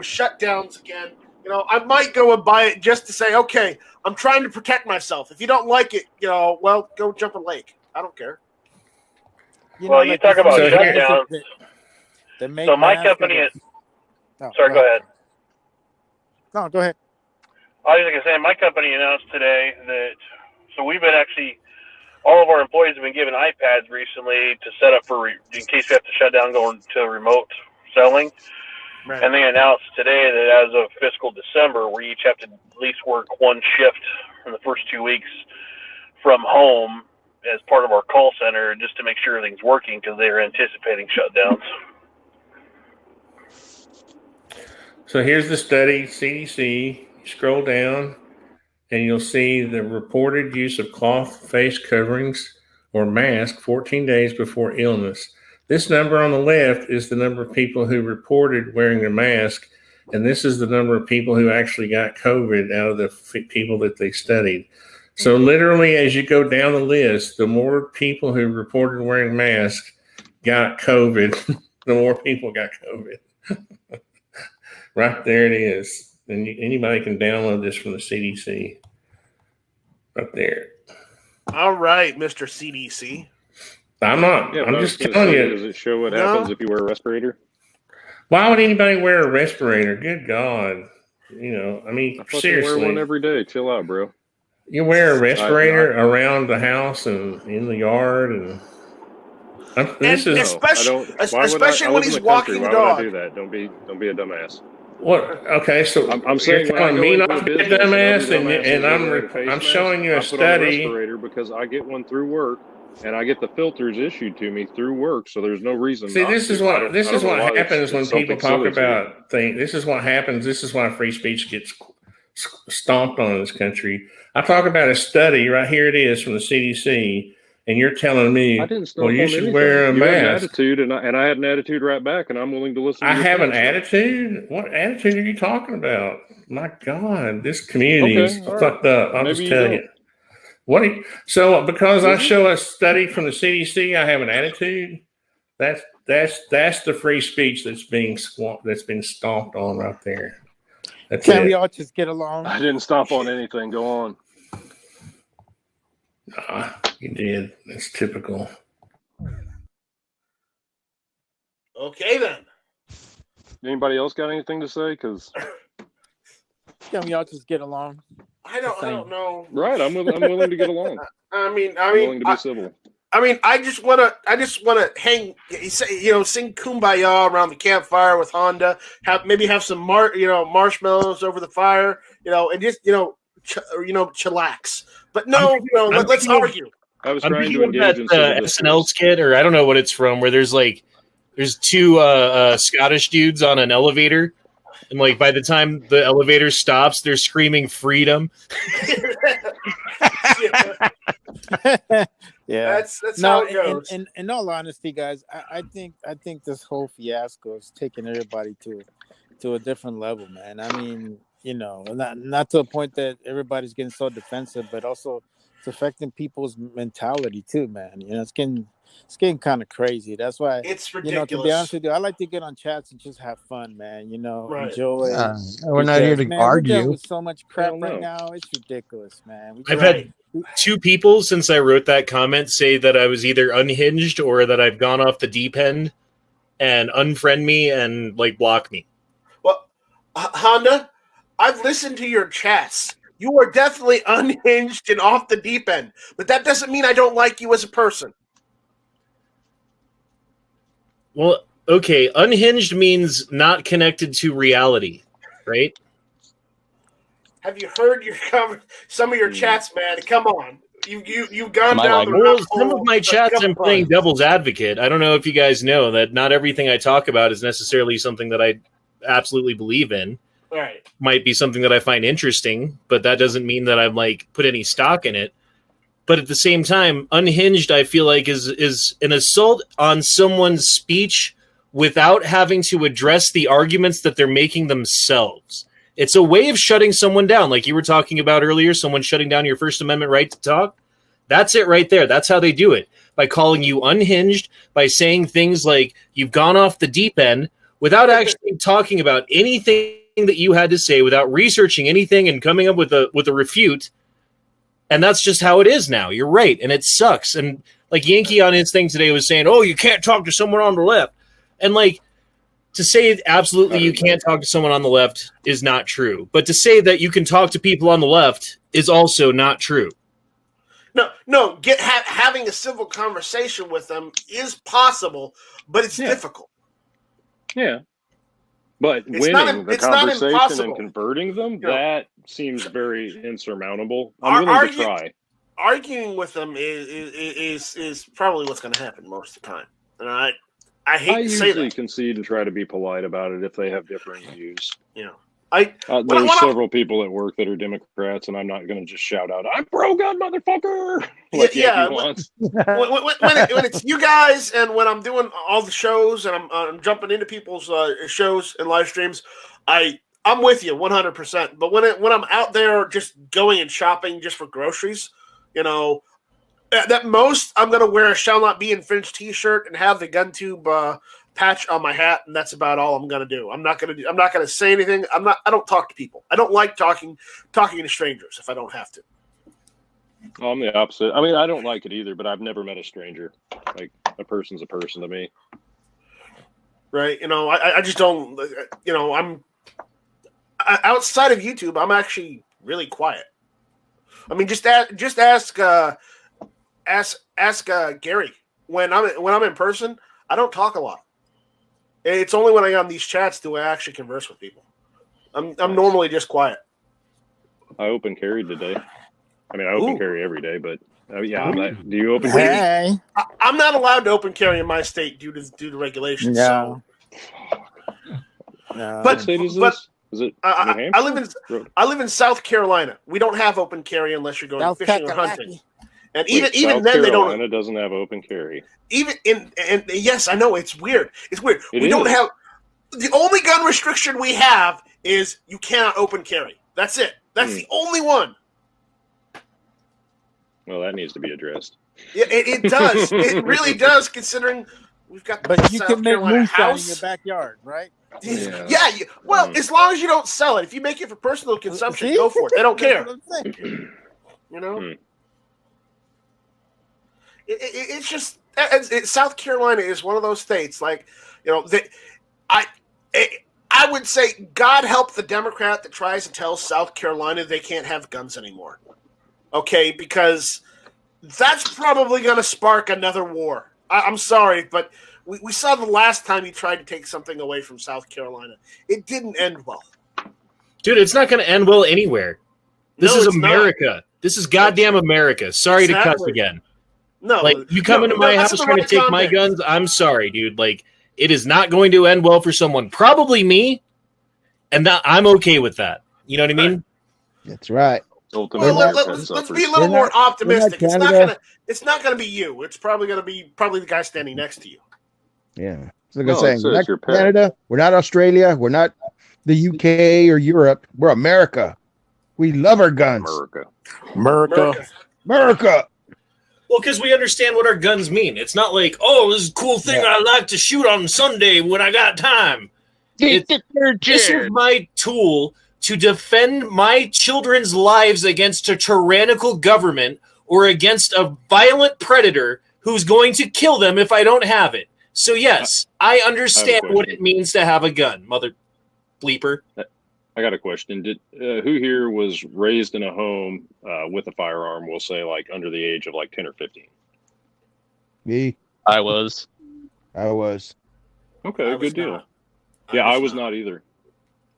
shutdowns again. I might go and buy it just to say, okay, I'm trying to protect myself. If you don't like it, well, go jump a lake. I don't care. You talk about shutdowns. So my company is... Sorry, go ahead. No, go ahead. I was going to say, my company announced today that... So we've been all of our employees have been given iPads recently to set up in case we have to shut down going to remote selling. Right. And they announced today that as of fiscal December, we each have to at least work one shift in the first 2 weeks from home as part of our call center just to make sure everything's working because they are anticipating shutdowns. So here's the study, CDC. Scroll down, and you'll see the reported use of cloth face coverings or mask 14 days before illness. This number on the left is the number of people who reported wearing a mask, and this is the number of people who actually got COVID out of the people that they studied. So literally, as you go down the list, the more people who reported wearing masks got COVID, the more people got COVID. Right there it is. And anybody can download this from the CDC. Right there. All right, Mr. CDC. I'm not. Yeah, I'm just telling you. Does it show what happens if you wear a respirator? Why would anybody wear a respirator? Good God. I seriously. wear one every day. Chill out, bro. You wear a respirator around the house and in the yard, and Especially when he's walking the dog. Why would I do that? Don't be a dumbass. What? Okay, so I'm saying when I go me into not a be a business dumbass, and I'm showing you a study. I put on a respirator because I get one through work, and I get the filters issued to me through work, so there's no reason. See, this is what happens when people talk about things. This is what happens. This is why free speech gets stomped on in this country. I talk about a study right here. It is from the CDC. And you're telling me, well, you should wear a mask. You had an attitude, and I had an attitude right back, and I'm willing to listen. I have an attitude? What attitude are you talking about? My God, this community is fucked up. I'll just tell you. So because I show a study from the CDC, I have an attitude. That's the free speech that's been stomped on right there. Can we all just get along? I didn't stomp on anything. Go on. You did. That's typical. Okay, then. Anybody else got anything to say? Because can we all just get along? I don't know. Right, I'm willing to get along. I'm willing to be civil. I just wanna hang, sing Kumbaya around the campfire with Honda. Have some marshmallows over the fire. And just chillax. But no, let's argue. I was trying to engage in SNL skit, or I don't know what it's from, where there's two Scottish dudes on an elevator, and like by the time the elevator stops, they're screaming freedom. Yeah, that's how it goes. In all honesty, guys, I think this whole fiasco is taking everybody to a different level, man. I mean, not to a point that everybody's getting so defensive, but also it's affecting people's mentality too, man. It's getting kind of crazy. That's why it's ridiculous. To be honest with you, I like to get on chats and just have fun, man. Right. Enjoy. We're not here to argue. We're with so much crap right now. It's ridiculous, man. I've had two people since I wrote that comment say that I was either unhinged or that I've gone off the deep end and unfriend me and block me. Well, Honda, I've listened to your chats. You are definitely unhinged and off the deep end, but that doesn't mean I don't like you as a person. Well, okay, unhinged means not connected to reality, right? Have you heard some of your chats, man? Come on. You've gone down the road. Some of my chats I'm playing devil's advocate. I don't know if you guys know that not everything I talk about is necessarily something that I absolutely believe in. Right. Might be something that I find interesting, but that doesn't mean that I'm put any stock in it. But at the same time, unhinged, I feel like is an assault on someone's speech without having to address the arguments that they're making themselves. It's a way of shutting someone down. Like you were talking about earlier, someone shutting down your First Amendment right to talk. That's it right there. That's how they do it. By calling you unhinged, by saying things like you've gone off the deep end without actually talking about anything that you had to say, without researching anything and coming up with a refute. And that's just how it is now. You're right. And it sucks. And Yankee on his thing today was saying, oh, you can't talk to someone on the left. And to say absolutely you can't talk to someone on the left is not true. But to say that you can talk to people on the left is also not true. No. Having a civil conversation with them is possible, but it's difficult. Yeah. But winning the conversation and converting them, that seems very insurmountable. I'm willing to try. Arguing with them is probably what's going to happen most of the time. And I hate to say that. I usually concede and try to be polite about it if they have differing views. There's several people at work that are Democrats, and I'm not going to just shout out, "I'm pro-gun, motherfucker!" When it's you guys, and when I'm doing all the shows, and I'm jumping into people's shows and live streams, I'm with you 100%. But when I'm out there just going and shopping just for groceries, at most I'm going to wear a "Shall Not Be Infringed" T-shirt and have the GunTube patch on my hat, and that's about all I'm going to do. I'm not going to say anything. I don't talk to people. I don't like talking to strangers if I don't have to. I'm the opposite. I mean, I don't like it either, but I've never met a stranger. A person's a person to me. Right. I just don't, I'm outside of YouTube, I'm actually really quiet. I mean, just ask Gary when I'm in person, I don't talk a lot. It's only when I on these chats do I actually converse with people. I'm normally just quiet. I open carry today. I mean, I open carry every day, but yeah. Do you open carry? Hey. I'm not allowed to open carry in my state due to regulations. No. So. No. What state is this? Is it New Hampshire? I live in South Carolina. We don't have open carry unless you're going South fishing or Carolina. hunting. And Wait, even South then, Carolina they don't. doesn't have open carry. Even and yes, I know it's weird. It's weird. It we don't is. have the only gun restriction we have is you cannot open carry. That's it. That's the only one. Well, that needs to be addressed. Yeah, it does. It really does, considering we've got the But you South can make Carolina moonshine house. in your backyard, right? Yeah. Well, as long as you don't sell it. If you make it for personal consumption, go for it. They don't care. You know? It's just South Carolina is one of those states. Like, you know, I would say God help the Democrat that tries to tell South Carolina they can't have guns anymore. Okay, because that's probably going to spark another war. I'm sorry, but we saw the last time he tried to take something away from South Carolina. It didn't end well. Dude, it's not going to end well anywhere. This is it's America. not. This is goddamn America. Sorry to cuss Exactly. again. No, Like, you come into my house trying to take my guns, I'm sorry, dude. Like, it is not going to end well for someone. Probably me, and I'm okay with that. You know what I mean? That's right. Well, let's be a little more optimistic. It's not gonna be you. It's probably gonna be the guy standing next to you. Yeah. So like I'm saying, we're not Canada, we're not Australia, we're not the UK or Europe. We're America. We love our guns. America. Well, because we understand what our guns mean. It's not like, oh, this is a cool thing I like to shoot on Sunday when I got time. This is my tool to defend my children's lives against a tyrannical government or against a violent predator who's going to kill them if I don't have it. So, yes, I understand what it means to have a gun, mother bleeper. I got a question. Who here was raised in a home with a firearm, we'll say, like, under the age of, like, 10 or 15? Me. I was. Okay, good deal. I was not either.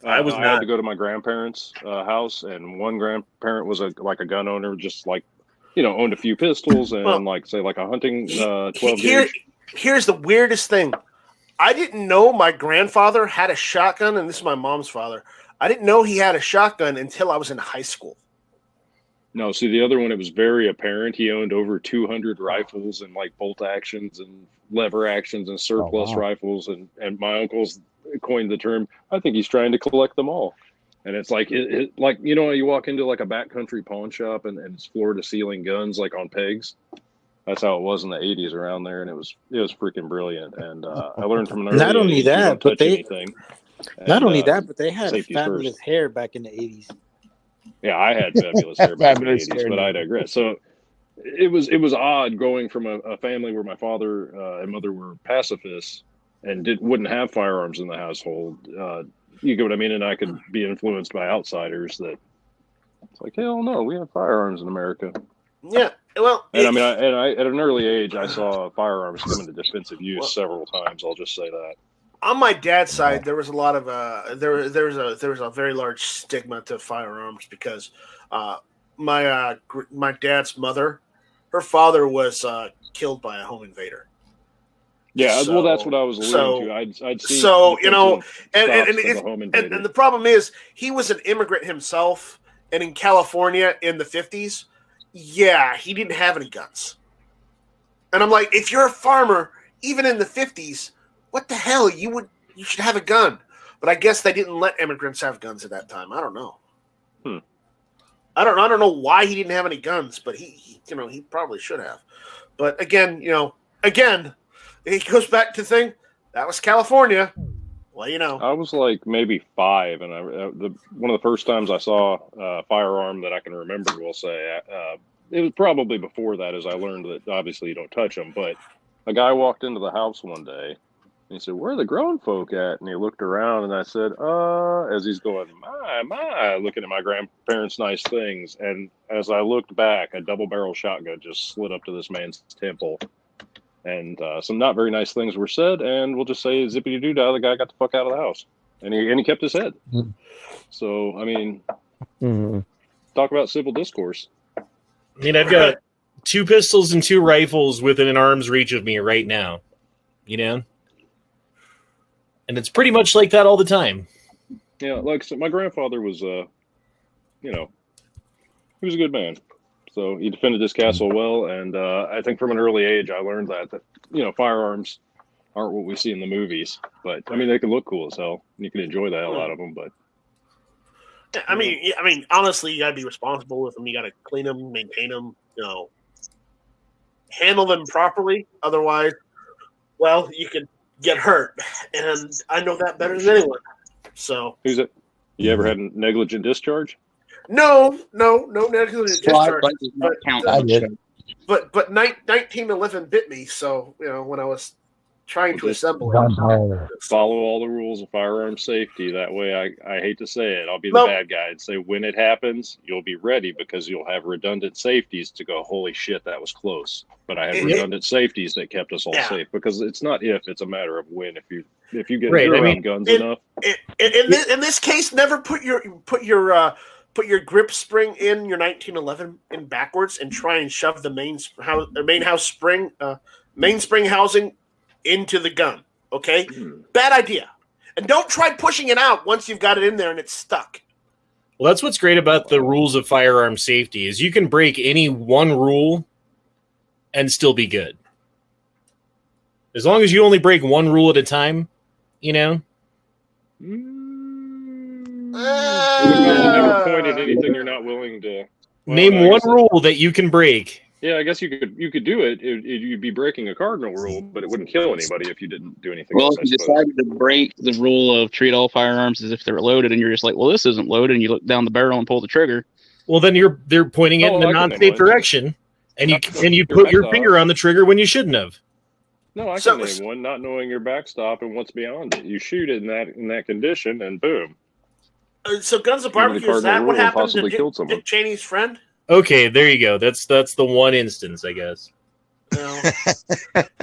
I had to go to my grandparents' house, and one grandparent was like a gun owner, just like, you know, owned a few pistols and like a hunting 12 gauge. Here's the weirdest thing. I didn't know my grandfather had a shotgun, and this is my mom's father. I didn't know he had a shotgun until I was in high school. No, see, the other one, it was very apparent. He owned over 200 rifles and like bolt actions and lever actions and surplus rifles. And my uncle's coined the term, I think he's trying to collect them all. And it's like, like, you know, you walk into like a backcountry pawn shop and it's floor to ceiling guns, like on pegs. That's how it was in the 80s around there. And it was freaking brilliant. And I learned from an early Not only age, that, but they had safety fabulous first. hair back in the 80s. Yeah, I had fabulous hair back in the 80s, but I digress. So it was odd going from a family where my father and mother were pacifists and wouldn't have firearms in the household. You get what I mean? And I could be influenced by outsiders that it's like, hell no, we have firearms in America. Yeah, well, and I at an early age, I saw firearms come into defensive use several times. I'll just say that. On my dad's side, there was a lot of there was a very large stigma to firearms because my dad's mother, her father was killed by a home invader. Yeah, well, that's what I was alluding to. I'd seen you know, and the problem is he was an immigrant himself, and in California in the 50s, yeah, he didn't have any guns. And I'm like, if you're a farmer, even in the 50s, what the hell? You should have a gun. But I guess they didn't let immigrants have guns at that time. I don't know. I don't know why he didn't have any guns, but he probably should have. But again, it goes back to the thing that was California. Well, you know, I was like maybe 5, and one of the first times I saw a firearm that I can remember, we'll say, it was probably before that, as I learned that obviously you don't touch them. But a guy walked into the house one day, and he said, "Where are the grown folk at?" And he looked around, and I said, as he's going, my, looking at my grandparents' nice things. And as I looked back, a double-barrel shotgun just slid up to this man's temple. And some not very nice things were said, and we'll just say zippity doo dah, the guy got the fuck out of the house, and he kept his head. Mm-hmm. So I mean, talk about civil discourse. I mean, I've got 2 pistols and 2 rifles within an arm's reach of me right now, you know? And it's pretty much like that all the time. Yeah, like so my grandfather was, you know, he was a good man. So he defended his castle well, and I think from an early age I learned that, you know, firearms aren't what we see in the movies. But, I mean, they can look cool as hell, and you can enjoy the hell out of them, but... I mean, honestly, you gotta be responsible with them. You gotta clean them, maintain them, you know, handle them properly. Otherwise, well, you could get hurt, and I know that better than anyone. So, who's it? You ever had a negligent discharge? No negligent discharge. But 1911 bit me. So you know when I was trying to assemble it. Follow all the rules of firearm safety. That way, I hate to say it, I'll be the bad guy and say when it happens, you'll be ready because you'll have redundant safeties to go, holy shit, that was close. But I have redundant safeties that kept us all safe because it's not if, it's a matter of when. If you get around guns enough. In this case, never put your grip spring in your 1911 in backwards and try and shove the mainspring housing into the gun, okay? Bad idea. And don't try pushing it out once you've got it in there and it's stuck. Well, that's what's great about the rules of firearm safety is you can break any one rule and still be good. As long as you only break one rule at a time, you know? Never point at anything you're not willing to... Well, name one rule that you can break. Yeah, I guess you could do it. You'd be breaking a cardinal rule, but it wouldn't kill anybody if you didn't do anything else. Well, if you decided to break the rule of treat all firearms as if they're loaded, and you're just like, well, this isn't loaded, and you look down the barrel and pull the trigger. Well, then they're pointing it in a non-safe direction, and you put your finger on the trigger when you shouldn't have. No, I can name one. Not knowing your backstop and what's beyond it, you shoot it in that condition, and boom. So, Guns of Barbecue, is that what happened to Dick Cheney's friend? Okay, there you go. That's the one instance, I guess. No.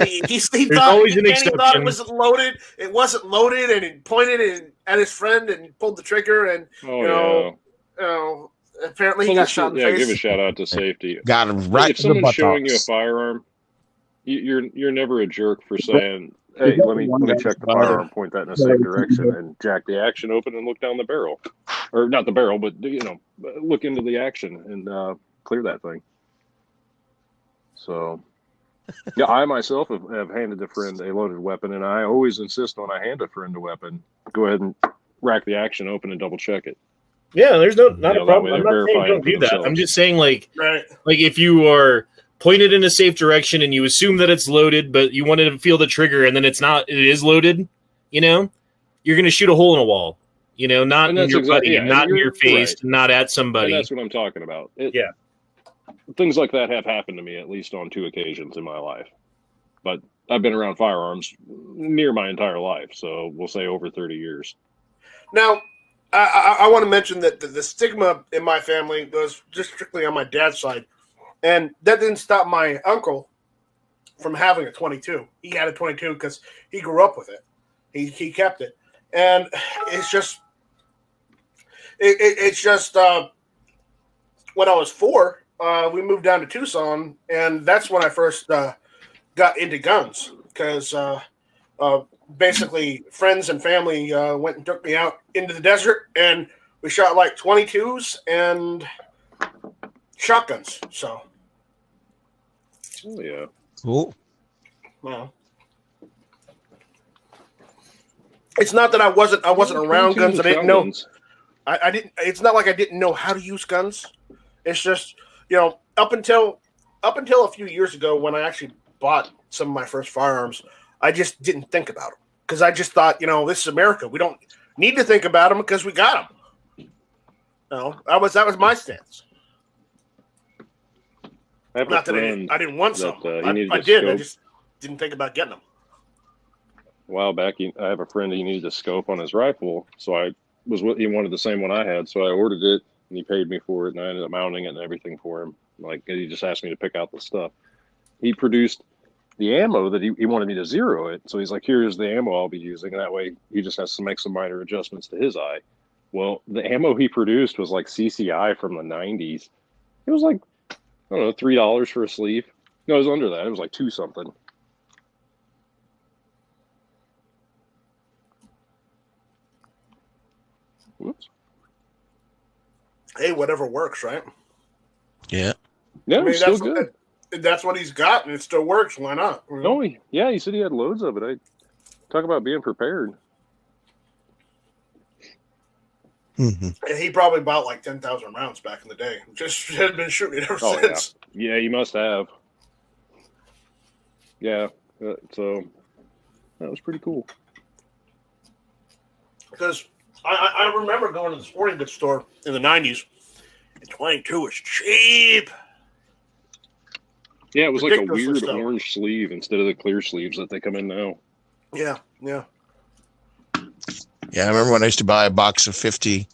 he thought it wasn't loaded. It wasn't loaded, and he pointed at his friend and pulled the trigger, and apparently he got shot in the face. Give a shout out to safety. Got him right. If someone's showing you a firearm, you're never a jerk for saying, "Hey, let me check the firearm, point that in a safe direction, and jack the action open and look down the barrel, or not the barrel, but look into the action and clear that thing." So, yeah, I myself have handed a friend a loaded weapon, and I always insist when I hand a friend a weapon, go ahead and rack the action open and double check it. Yeah, there's not a problem. I'm not saying don't do that. I'm just saying like if you are pointed in a safe direction and you assume that it's loaded, but you wanted to feel the trigger and then it is loaded, you're going to shoot a hole in a wall, not in your buddy, not in your face, not at somebody. And that's what I'm talking about. Things like that have happened to me at least on 2 occasions in my life. But I've been around firearms near my entire life, so we'll say over 30 years. Now, I want to mention that the stigma in my family was just strictly on my dad's side. And that didn't stop my uncle from having a 22. He had a 22 because he grew up with it. He kept it. And it's just when I was 4, we moved down to Tucson, and that's when I first got into guns because basically friends and family went and took me out into the desert, and we shot like 22s and shotguns. So, yeah, cool. Well, it's not that I wasn't around guns. I didn't know. I didn't. It's not like I didn't know how to use guns. It's just up until a few years ago when I actually bought some of my first firearms, I just didn't think about them because I just thought, this is America. We don't need to think about them because we got them. That was my stance. Not that I didn't want some. I did. I just didn't think about getting them. A while back, I have a friend. He needed a scope on his rifle, so he wanted the same one I had, so I ordered it, and he paid me for it, and I ended up mounting it and everything for him. Like, he just asked me to pick out the stuff. He produced the ammo that he wanted me to zero it. So he's like, here's the ammo I'll be using. And that way he just has to make some minor adjustments to his eye. Well, the ammo he produced was like CCI from the 90s. It was like, I don't know, $3 for a sleeve. No, it was under that. It was like $2 something. Whoops. Hey, whatever works, right? Yeah. Yeah, I mean, it's still good. That's what he's got, and it still works. Why not? No, he said he had loads of it. I talk about being prepared. Mm-hmm. And he probably bought like 10,000 rounds back in the day. Just had been shooting it ever since. Yeah, you must have. Yeah, so that was pretty cool. Because I remember going to the sporting goods store in the 90s, and 22 was cheap. Yeah, it was like a weird orange sleeve instead of the clear sleeves that they come in now. Yeah. Yeah, I remember when I used to buy a box of 50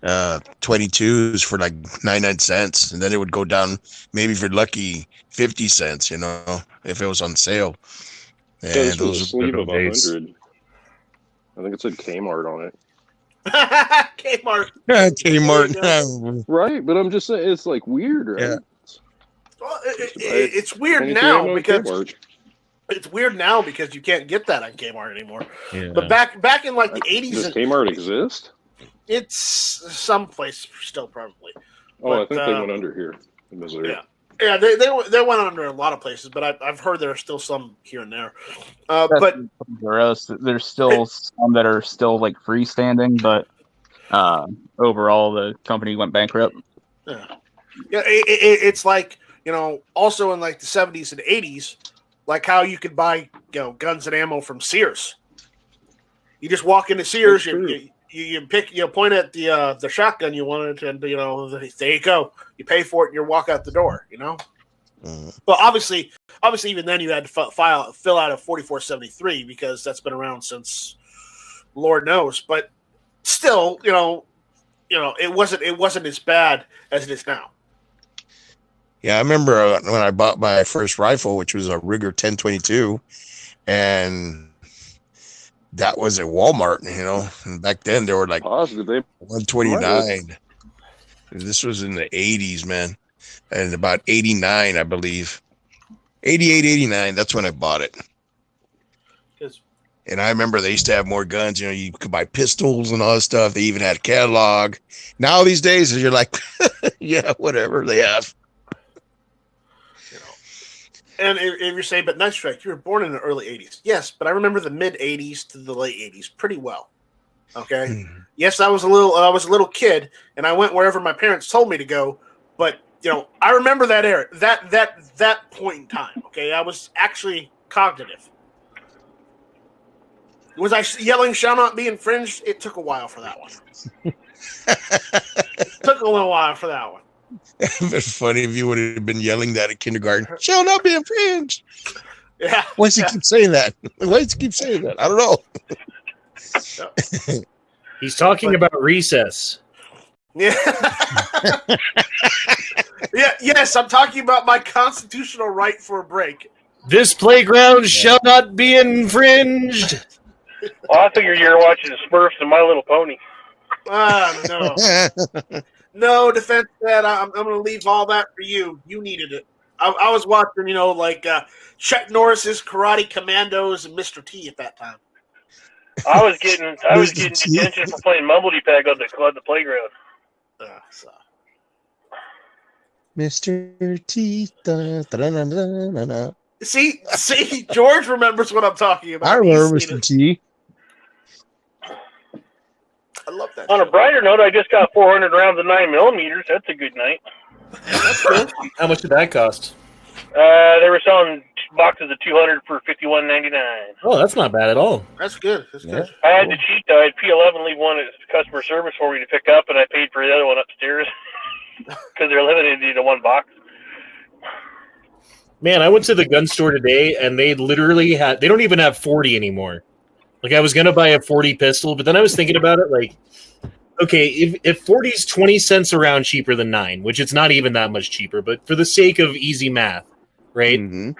22s for like 99 cents, and then it would go down, maybe if you're lucky, 50 cents, you know, if it was on sale. And yeah, this was a sleeve of 100. I think it said Kmart on it. Kmart. Kmart. Right, but I'm just saying, it's like weird, right? Yeah. Well, it's weird now because it's weird now because you can't get that on Kmart anymore. Yeah. But back in like the 80s, does Kmart exist? It's someplace still probably. I think they went under here in Missouri. Yeah, they went under a lot of places, but I've heard there are still some here and there. But there's still some that are still like freestanding, but overall the company went bankrupt. Yeah, it's like, you know, also in like the 70s and 80s, like how you could buy, you know, guns and ammo from Sears. You just walk into Sears, you point at the shotgun you wanted, and you know, there you go. You pay for it, and you walk out the door. You know. Well, obviously, even then you had to fill out a 4473 because that's been around since Lord knows. But still, you know, it wasn't as bad as it is now. Yeah, I remember when I bought my first rifle, which was a Ruger 1022, and that was at Walmart, you know. And back then they were like $129. This was in the 80s, man. And about 89, I believe. 88, 89, that's when I bought it. And I remember they used to have more guns. You know, you could buy pistols and all this stuff. They even had a catalog. Now these days, you're like, yeah, whatever they have. And if you're saying, but Night Strike, you were born in the early 80s. Yes, but I remember the mid 80s to the late 80s pretty well. Okay? Mm-hmm. Yes, I was a little kid, and I went wherever my parents told me to go. But, you know, I remember that era, that point in time. Okay? I was actually cognitive. Was I yelling, "Shall not be infringed"? It took a while for that one. Took a little while for that one. It's funny if you would have been yelling that at kindergarten. Shall not be infringed. Yeah. Why does he keep saying that? Why does he keep saying that? I don't know. He's talking about recess. Yeah. Yes, I'm talking about my constitutional right for a break. This playground shall not be infringed. Well, I figured you were watching the Smurfs and My Little Pony. No. No defense that I'm going to leave all that for you. You needed it. I was watching, you know, like Chuck Norris's Karate Commandos and Mr. T at that time. I was getting detention for playing Mumbledy Peg on the playground. Mr. T. See, George remembers what I'm talking about. I remember Mr. T. I love that. On a brighter note, I just got 400 rounds of 9mm. That's a good night. That's good. How much did that cost? They were selling boxes of 200 for $51.99. Oh, that's not bad at all. That's good. That's good. I had to cheat though. I had P11 leave one at customer service for me to pick up, and I paid for the other one upstairs because they're limited to one box. Man, I went to the gun store today, and they literally they don't even have 40 anymore. Like, I was going to buy a 40 pistol, but then I was thinking about it, like, okay, if 40 is 20 cents a round cheaper than 9, which it's not even that much cheaper, but for the sake of easy math, right? Mm-hmm.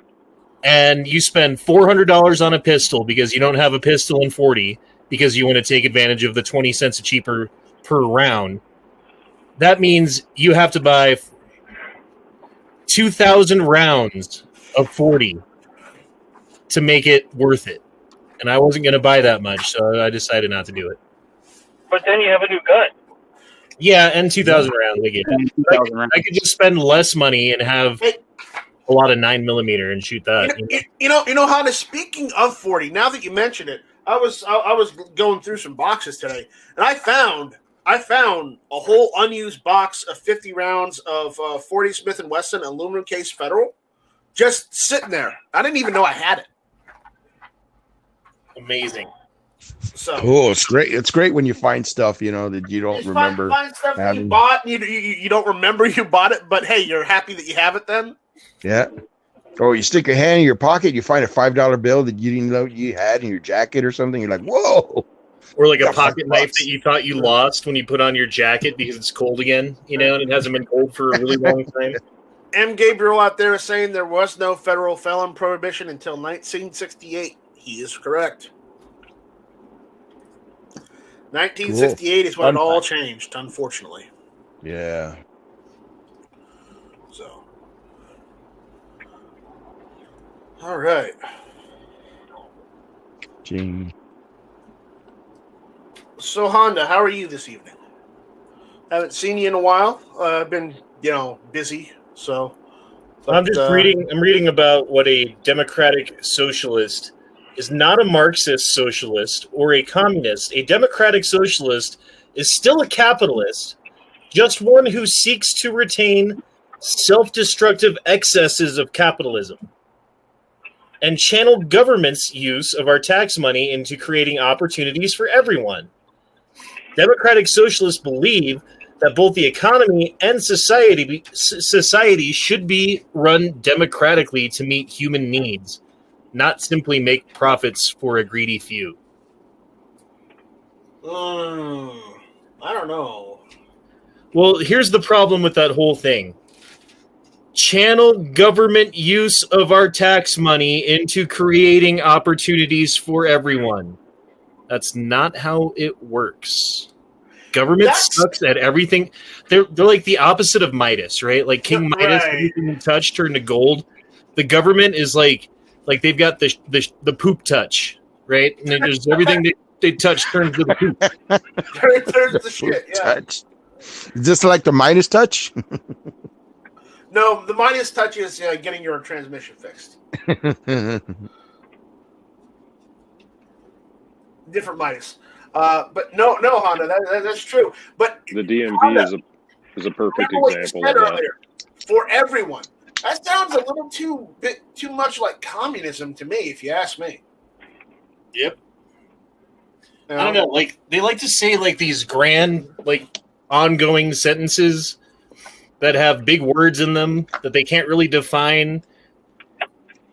and you spend $400 on a pistol because you don't have a pistol in 40 because you want to take advantage of the 20 cents cheaper per round, that means you have to buy 2,000 rounds of 40 to make it worth it. And I wasn't going to buy that much, so I decided not to do it. But then you have a new gun. Yeah, and 2,000 rounds. I could just spend less money and have a lot of 9mm and shoot that. You know, Honda. Speaking of 40, now that you mention it, I was going through some boxes today, and I found a whole unused box of 50 rounds of 40 Smith & Wesson aluminum case Federal, just sitting there. I didn't even know I had it. Amazing. So cool. It's great. It's great when you find stuff, that you don't remember. Find stuff that you bought, and you don't remember you bought it, but hey, you're happy that you have it then? Yeah. Or you stick your hand in your pocket, you find a $5 bill that you didn't know you had in your jacket or something. You're like, whoa. Or like a pocket knife that you thought you lost when you put on your jacket because it's cold again, and it hasn't been cold for a really long time. M. Gabriel out there is saying there was no federal felon prohibition until 1968. He is correct. 1968 is when it all changed, unfortunately. Yeah. So, all right. Gee. So, Honda, how are you this evening? Haven't seen you in a while. I've been, busy. So, I'm just reading. I'm reading about what a democratic socialist is. Not a Marxist socialist or a communist. A democratic socialist is still a capitalist, just one who seeks to retain self-destructive excesses of capitalism and channel government's use of our tax money into creating opportunities for everyone. Democratic socialists believe that both the economy and society should be run democratically to meet human needs, not simply make profits for a greedy few. I don't know. Well, here's the problem with that whole thing. Channel government use of our tax money into creating opportunities for everyone. That's not how it works. Government sucks at everything. They're like the opposite of Midas, right? Like King Midas, everything he touched turned to gold. The government is like they've got the poop touch, right? And then just everything they touch turns to the poop. Turns to shit. Yeah. Touch. Is this like the Midas touch? No, the Midas touch is getting your transmission fixed. Different Midas. But no, Honda, that's true. But the DMV Honda, is a perfect example of that. For everyone, that sounds a little too much like communism to me, if you ask me. Yep. I don't know. Like they like to say like these grand ongoing sentences that have big words in them that they can't really define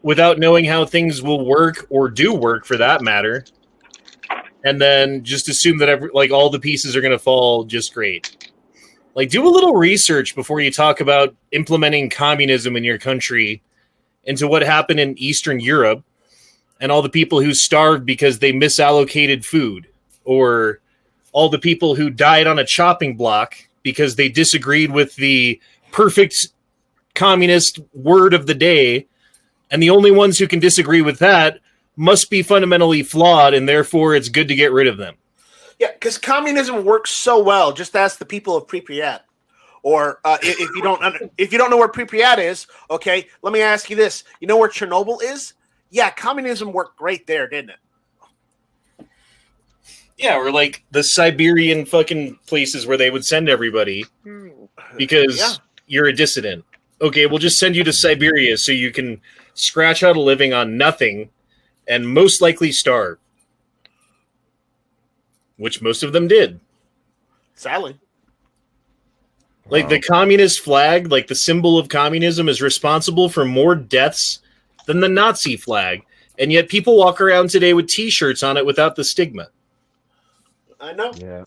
without knowing how things will work or do work for that matter. And then just assume that all the pieces are going to fall just great. Like, do a little research before you talk about implementing communism in your country into what happened in Eastern Europe and all the people who starved because they misallocated food, or all the people who died on a chopping block because they disagreed with the perfect communist word of the day. And the only ones who can disagree with that must be fundamentally flawed, and therefore it's good to get rid of them. Yeah, because communism works so well. Just ask the people of Pripyat. Or if you don't know where Pripyat is, okay, let me ask you this. You know where Chernobyl is? Yeah, communism worked great there, didn't it? Yeah, or like the Siberian fucking places where they would send everybody because you're a dissident. Okay, we'll just send you to Siberia so you can scratch out a living on nothing and most likely starve. Which most of them did. Sadly. Like the communist flag, like the symbol of communism, is responsible for more deaths than the Nazi flag. And yet people walk around today with T-shirts on it without the stigma. I know. Yeah.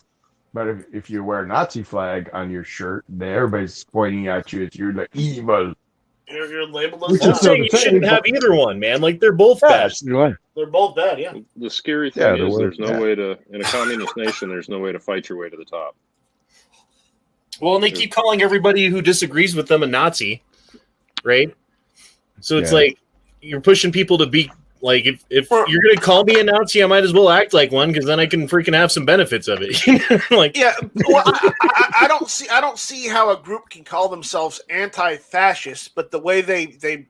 But if you wear a Nazi flag on your shirt, everybody's pointing at you as you're the evil. You're labeled I'm as saying you shouldn't have either one, man. Like they're both bad. They're both bad, yeah. The scary thing is there's no bad. way to, in a communist nation, there's no way to fight your way to the top. Well, and they keep calling everybody who disagrees with them a Nazi, right? So it's like you're pushing people to be like, if you're going to call me a Nazi, I might as well act like one because then I can freaking have some benefits of it. Like, yeah, well, I don't see how a group can call themselves anti-fascist, but the way they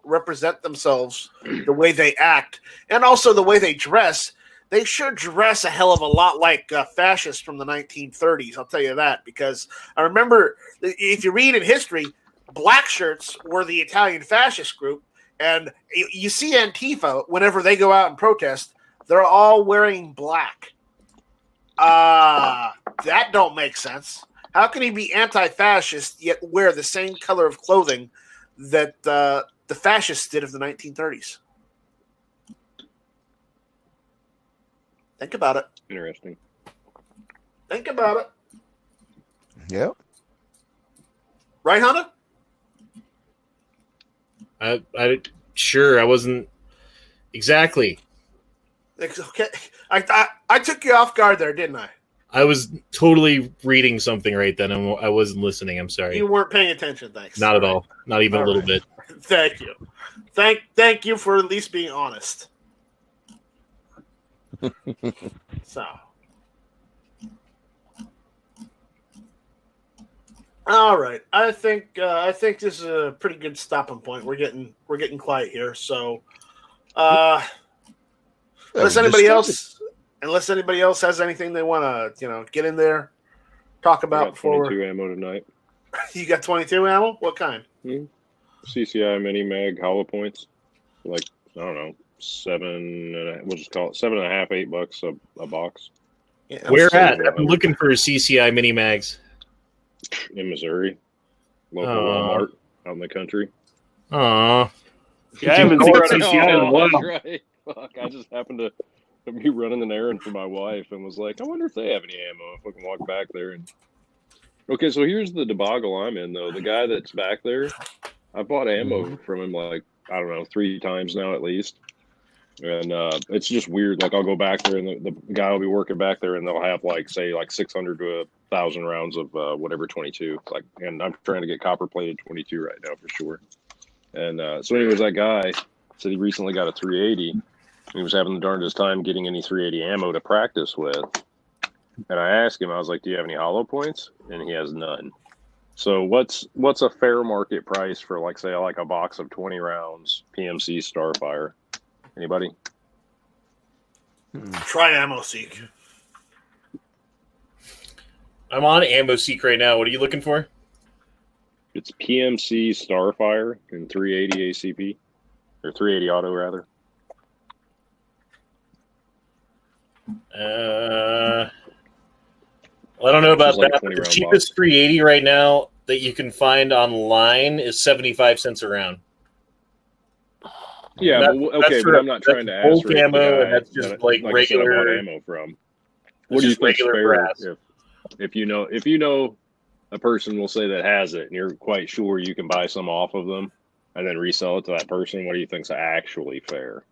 represent themselves, the way they act, and also the way they dress. They sure dress a hell of a lot like fascists from the 1930s. I'll tell you that, because I remember, if you read in history, black shirts were the Italian fascist group, and you see Antifa whenever they go out and protest, they're all wearing black. That don't make sense. How can he be anti-fascist yet wear the same color of clothing that the fascists did of the 1930s? Think about it. Interesting. Think about it. Yep. Right, Hunter? I wasn't exactly. It's okay. I took you off guard there, didn't I? I was totally reading something right then, and I wasn't listening. I'm sorry. You weren't paying attention. Thanks. Not at all. Not even a little bit. Thank you. Thank you for at least being honest. So, all right. I think this is a pretty good stopping point. We're getting quiet here. So, unless anybody else has anything they want to get in there, talk about before. 22 ammo tonight. You got 22 ammo? What kind? CCI mini mag hollow points, like I don't know. We'll just call it $7.50, $8 a box. Yeah, where at? I'm looking for CCI mini mags. In Missouri, local Walmart out in the country. Aw. Yeah, I haven't seen CCI in a while. Right. Fuck, I just happened to be running an errand for my wife and was like, I wonder if they have any ammo. If I can walk back there. Okay, so here's the debacle I'm in, though. The guy that's back there, I bought ammo from him like, I don't know, 3 times now at least. And it's just weird. Like I'll go back there, and the guy will be working back there, and they'll have like 600 to 1,000 rounds of whatever 22. Like, and I'm trying to get copper plated 22 right now for sure. And so, anyways, that guy said he recently got a 380. He was having the darndest time getting any 380 ammo to practice with. And I asked him, I was like, "Do you have any hollow points?" And he has none. So what's a fair market price for like a box of 20 rounds PMC Starfire? Anybody? Try AmmoSeek. I'm on AmmoSeek right now. What are you looking for? It's PMC Starfire and 380 ACP, or 380 auto rather. Well, I don't know about that. But the cheapest 380 right now that you can find online is 75 cents a round. Yeah, but I'm not trying to ask for ammo, and that's just like regular ammo from. What do you think fair? If you know a person will say that has it, and you're quite sure you can buy some off of them and then resell it to that person, what do you think's actually fair?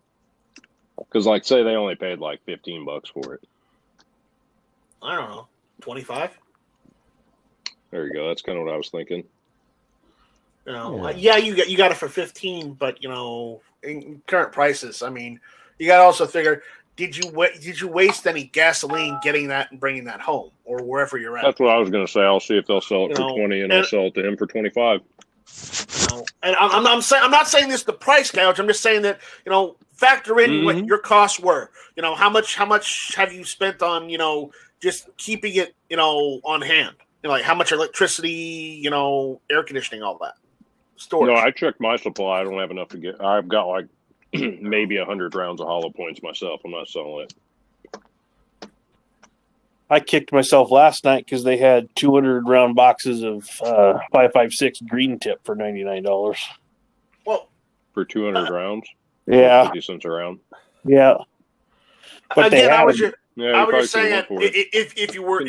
Because, like, say they only paid like $15 for it. I don't know, 25. There you go. That's kind of what I was thinking. You got it for 15, but in current prices, I mean, you got to also figure: did you waste any gasoline getting that and bringing that home or wherever you're at? That's what I was going to say. I'll see if they'll sell it for 20, and I'll sell it to him for 25. And I'm not saying this the price gouge. I'm just saying that factor in what your costs were. How much have you spent on just keeping it on hand? Like how much electricity, air conditioning, all that. Storage. No, I checked my supply. I don't have enough to get. I've got like maybe 100 rounds of hollow points myself. I'm not selling it. I kicked myself last night because they had 200 round boxes of 5.56 green tip for $99. Well, for 200 rounds. Yeah, 50 cents a round. Yeah, but again, I was just saying if you're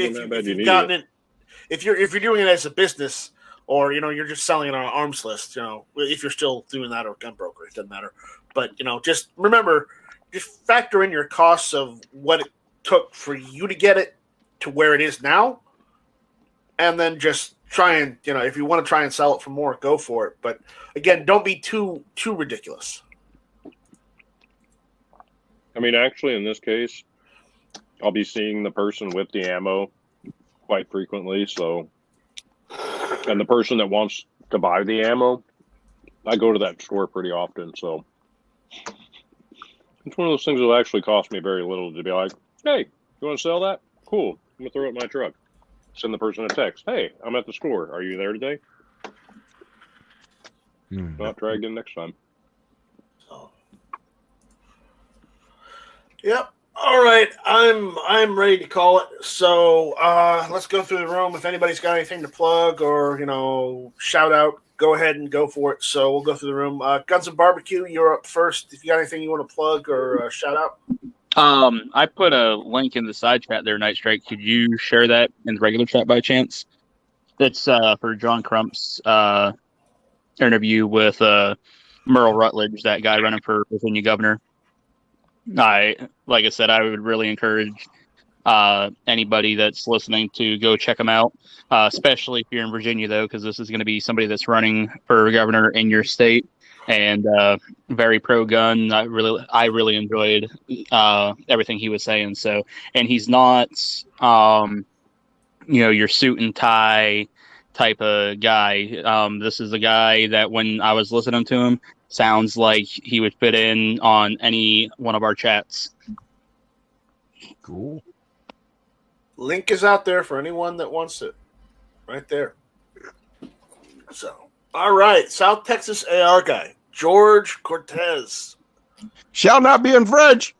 doing it as a business, or you're just selling it on an arms list. If you're still doing that, or gun broker, it doesn't matter. But just remember, just factor in your costs of what it took for you to get it to where it is now, and then just try and if you want to try and sell it for more, go for it. But again, don't be too ridiculous. I mean, actually, in this case, I'll be seeing the person with the ammo quite frequently. So, and the person that wants to buy the ammo, I go to that store pretty often. So, it's one of those things that will actually cost me very little to be like, hey, you want to sell that? Cool. I'm going to throw it in my truck. Send the person a text. Hey, I'm at the store. Are you there today? Not try again next time. Yep. All right. I'm ready to call it. So let's go through the room. If anybody's got anything to plug or shout out, go ahead and go for it. So we'll go through the room. Guns and Barbecue, you're up first. If you got anything you want to plug or shout out. I put a link in the side chat there, Night Strike. Could you share that in the regular chat by chance? It's for John Crump's interview with Merle Rutledge, that guy running for Virginia governor. Like I said, I would really encourage anybody that's listening to go check him out, especially if you're in Virginia, though, because this is going to be somebody that's running for governor in your state. And very pro-gun. I really enjoyed everything he was saying. So, and he's not, your suit and tie type of guy. This is a guy that when I was listening to him, sounds like he would fit in on any one of our chats. Cool. Link is out there for anyone that wants it. Right there. So, all right. South Texas AR guy, George Cortez. Shall not be infringed.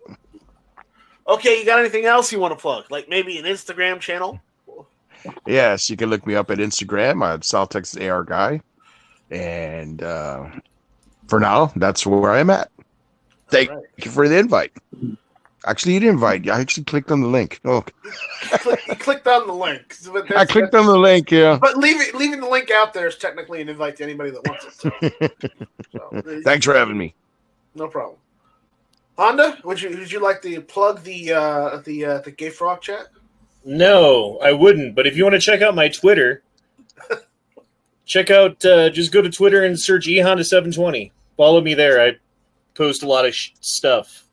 Okay, you got anything else you want to plug? Like maybe an Instagram channel? Yes, you can look me up at Instagram. I'm South Texas AR guy. And for now, that's where I'm at. Thank you for the invite. Actually, you didn't invite. I actually clicked on the link. Oh, you clicked on the link. I clicked on the link, yeah. But leaving the link out there is technically an invite to anybody that wants it. So, thanks for having me. No problem. Honda, would you like to plug the Gay Frog chat? No, I wouldn't. But if you want to check out my Twitter, check out just go to Twitter and search eHonda720. Follow me there. I post a lot of stuff.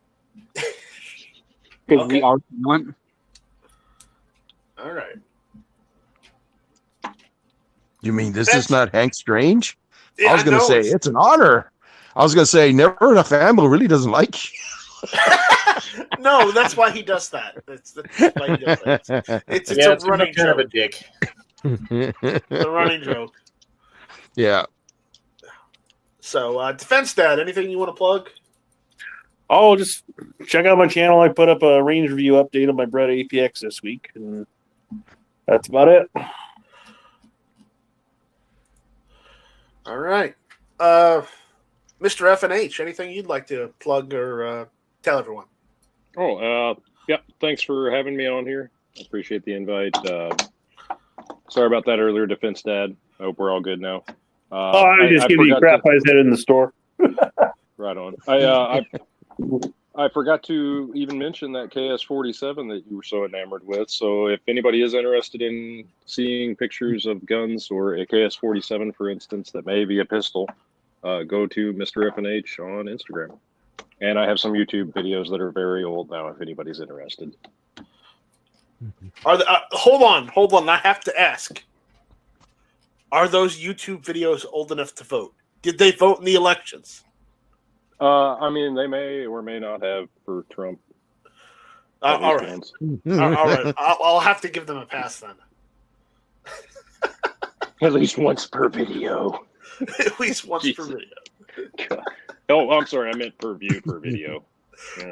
Because we are one. All right. You mean this is not Hank Strange? Yeah, I was going to say it's an honor. I was going to say never enough ammo really doesn't like you. No, that's why he does that. That's why he does that. It's a running kind joke. of a dick. It's a running joke. Yeah. So, Defense Dad, anything you want to plug? Oh, just check out my channel. I put up a range review update on my Brett APX this week, and that's about it. All right. Mr. F&H, anything you'd like to plug or tell everyone? Yeah, thanks for having me on here. I appreciate the invite. Sorry about that earlier, Defense Dad. I hope we're all good now. I was just giving you crap. I said in the store. Right on. I forgot to even mention that KS-47 that you were so enamored with. So if anybody is interested in seeing pictures of guns or a KS-47, for instance, that may be a pistol, go to Mr. F&H on Instagram. And I have some YouTube videos that are very old now if anybody's interested. Are hold on. I have to ask. Are those YouTube videos old enough to vote? Did they vote in the elections? I mean, they may or may not have for Trump. All right. All right. I'll have to give them a pass then. At least once per video. At least once per video. God. Oh, I'm sorry. I meant per view per video.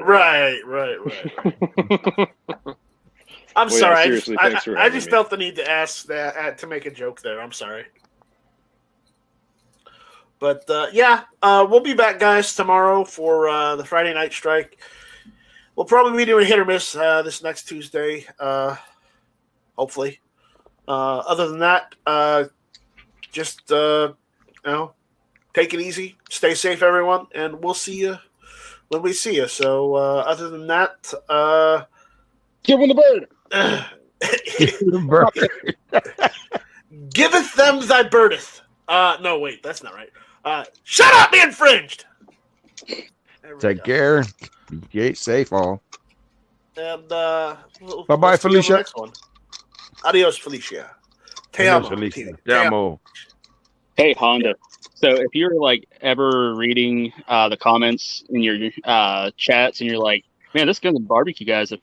Right. I'm sorry. Seriously, thanks for I just me. felt the need to ask that to make a joke there. I'm sorry. But we'll be back, guys, tomorrow for the Friday Night Strike. We'll probably be doing hit or miss this next Tuesday, hopefully. Other than that, just take it easy, stay safe, everyone, and we'll see you when we see you. So other than that, give him the bird. Giveth them thy birdeth. No, wait, that's not right. Shut up, be infringed. Take care. Be safe, all. And bye-bye, Felicia. Next one. Adios, Felicia. Te amo. Felicia. Te amo. Te amo. Hey, Honda. So if you're like ever reading the comments in your chats and you're like, man, this Guns and Barbecue guys have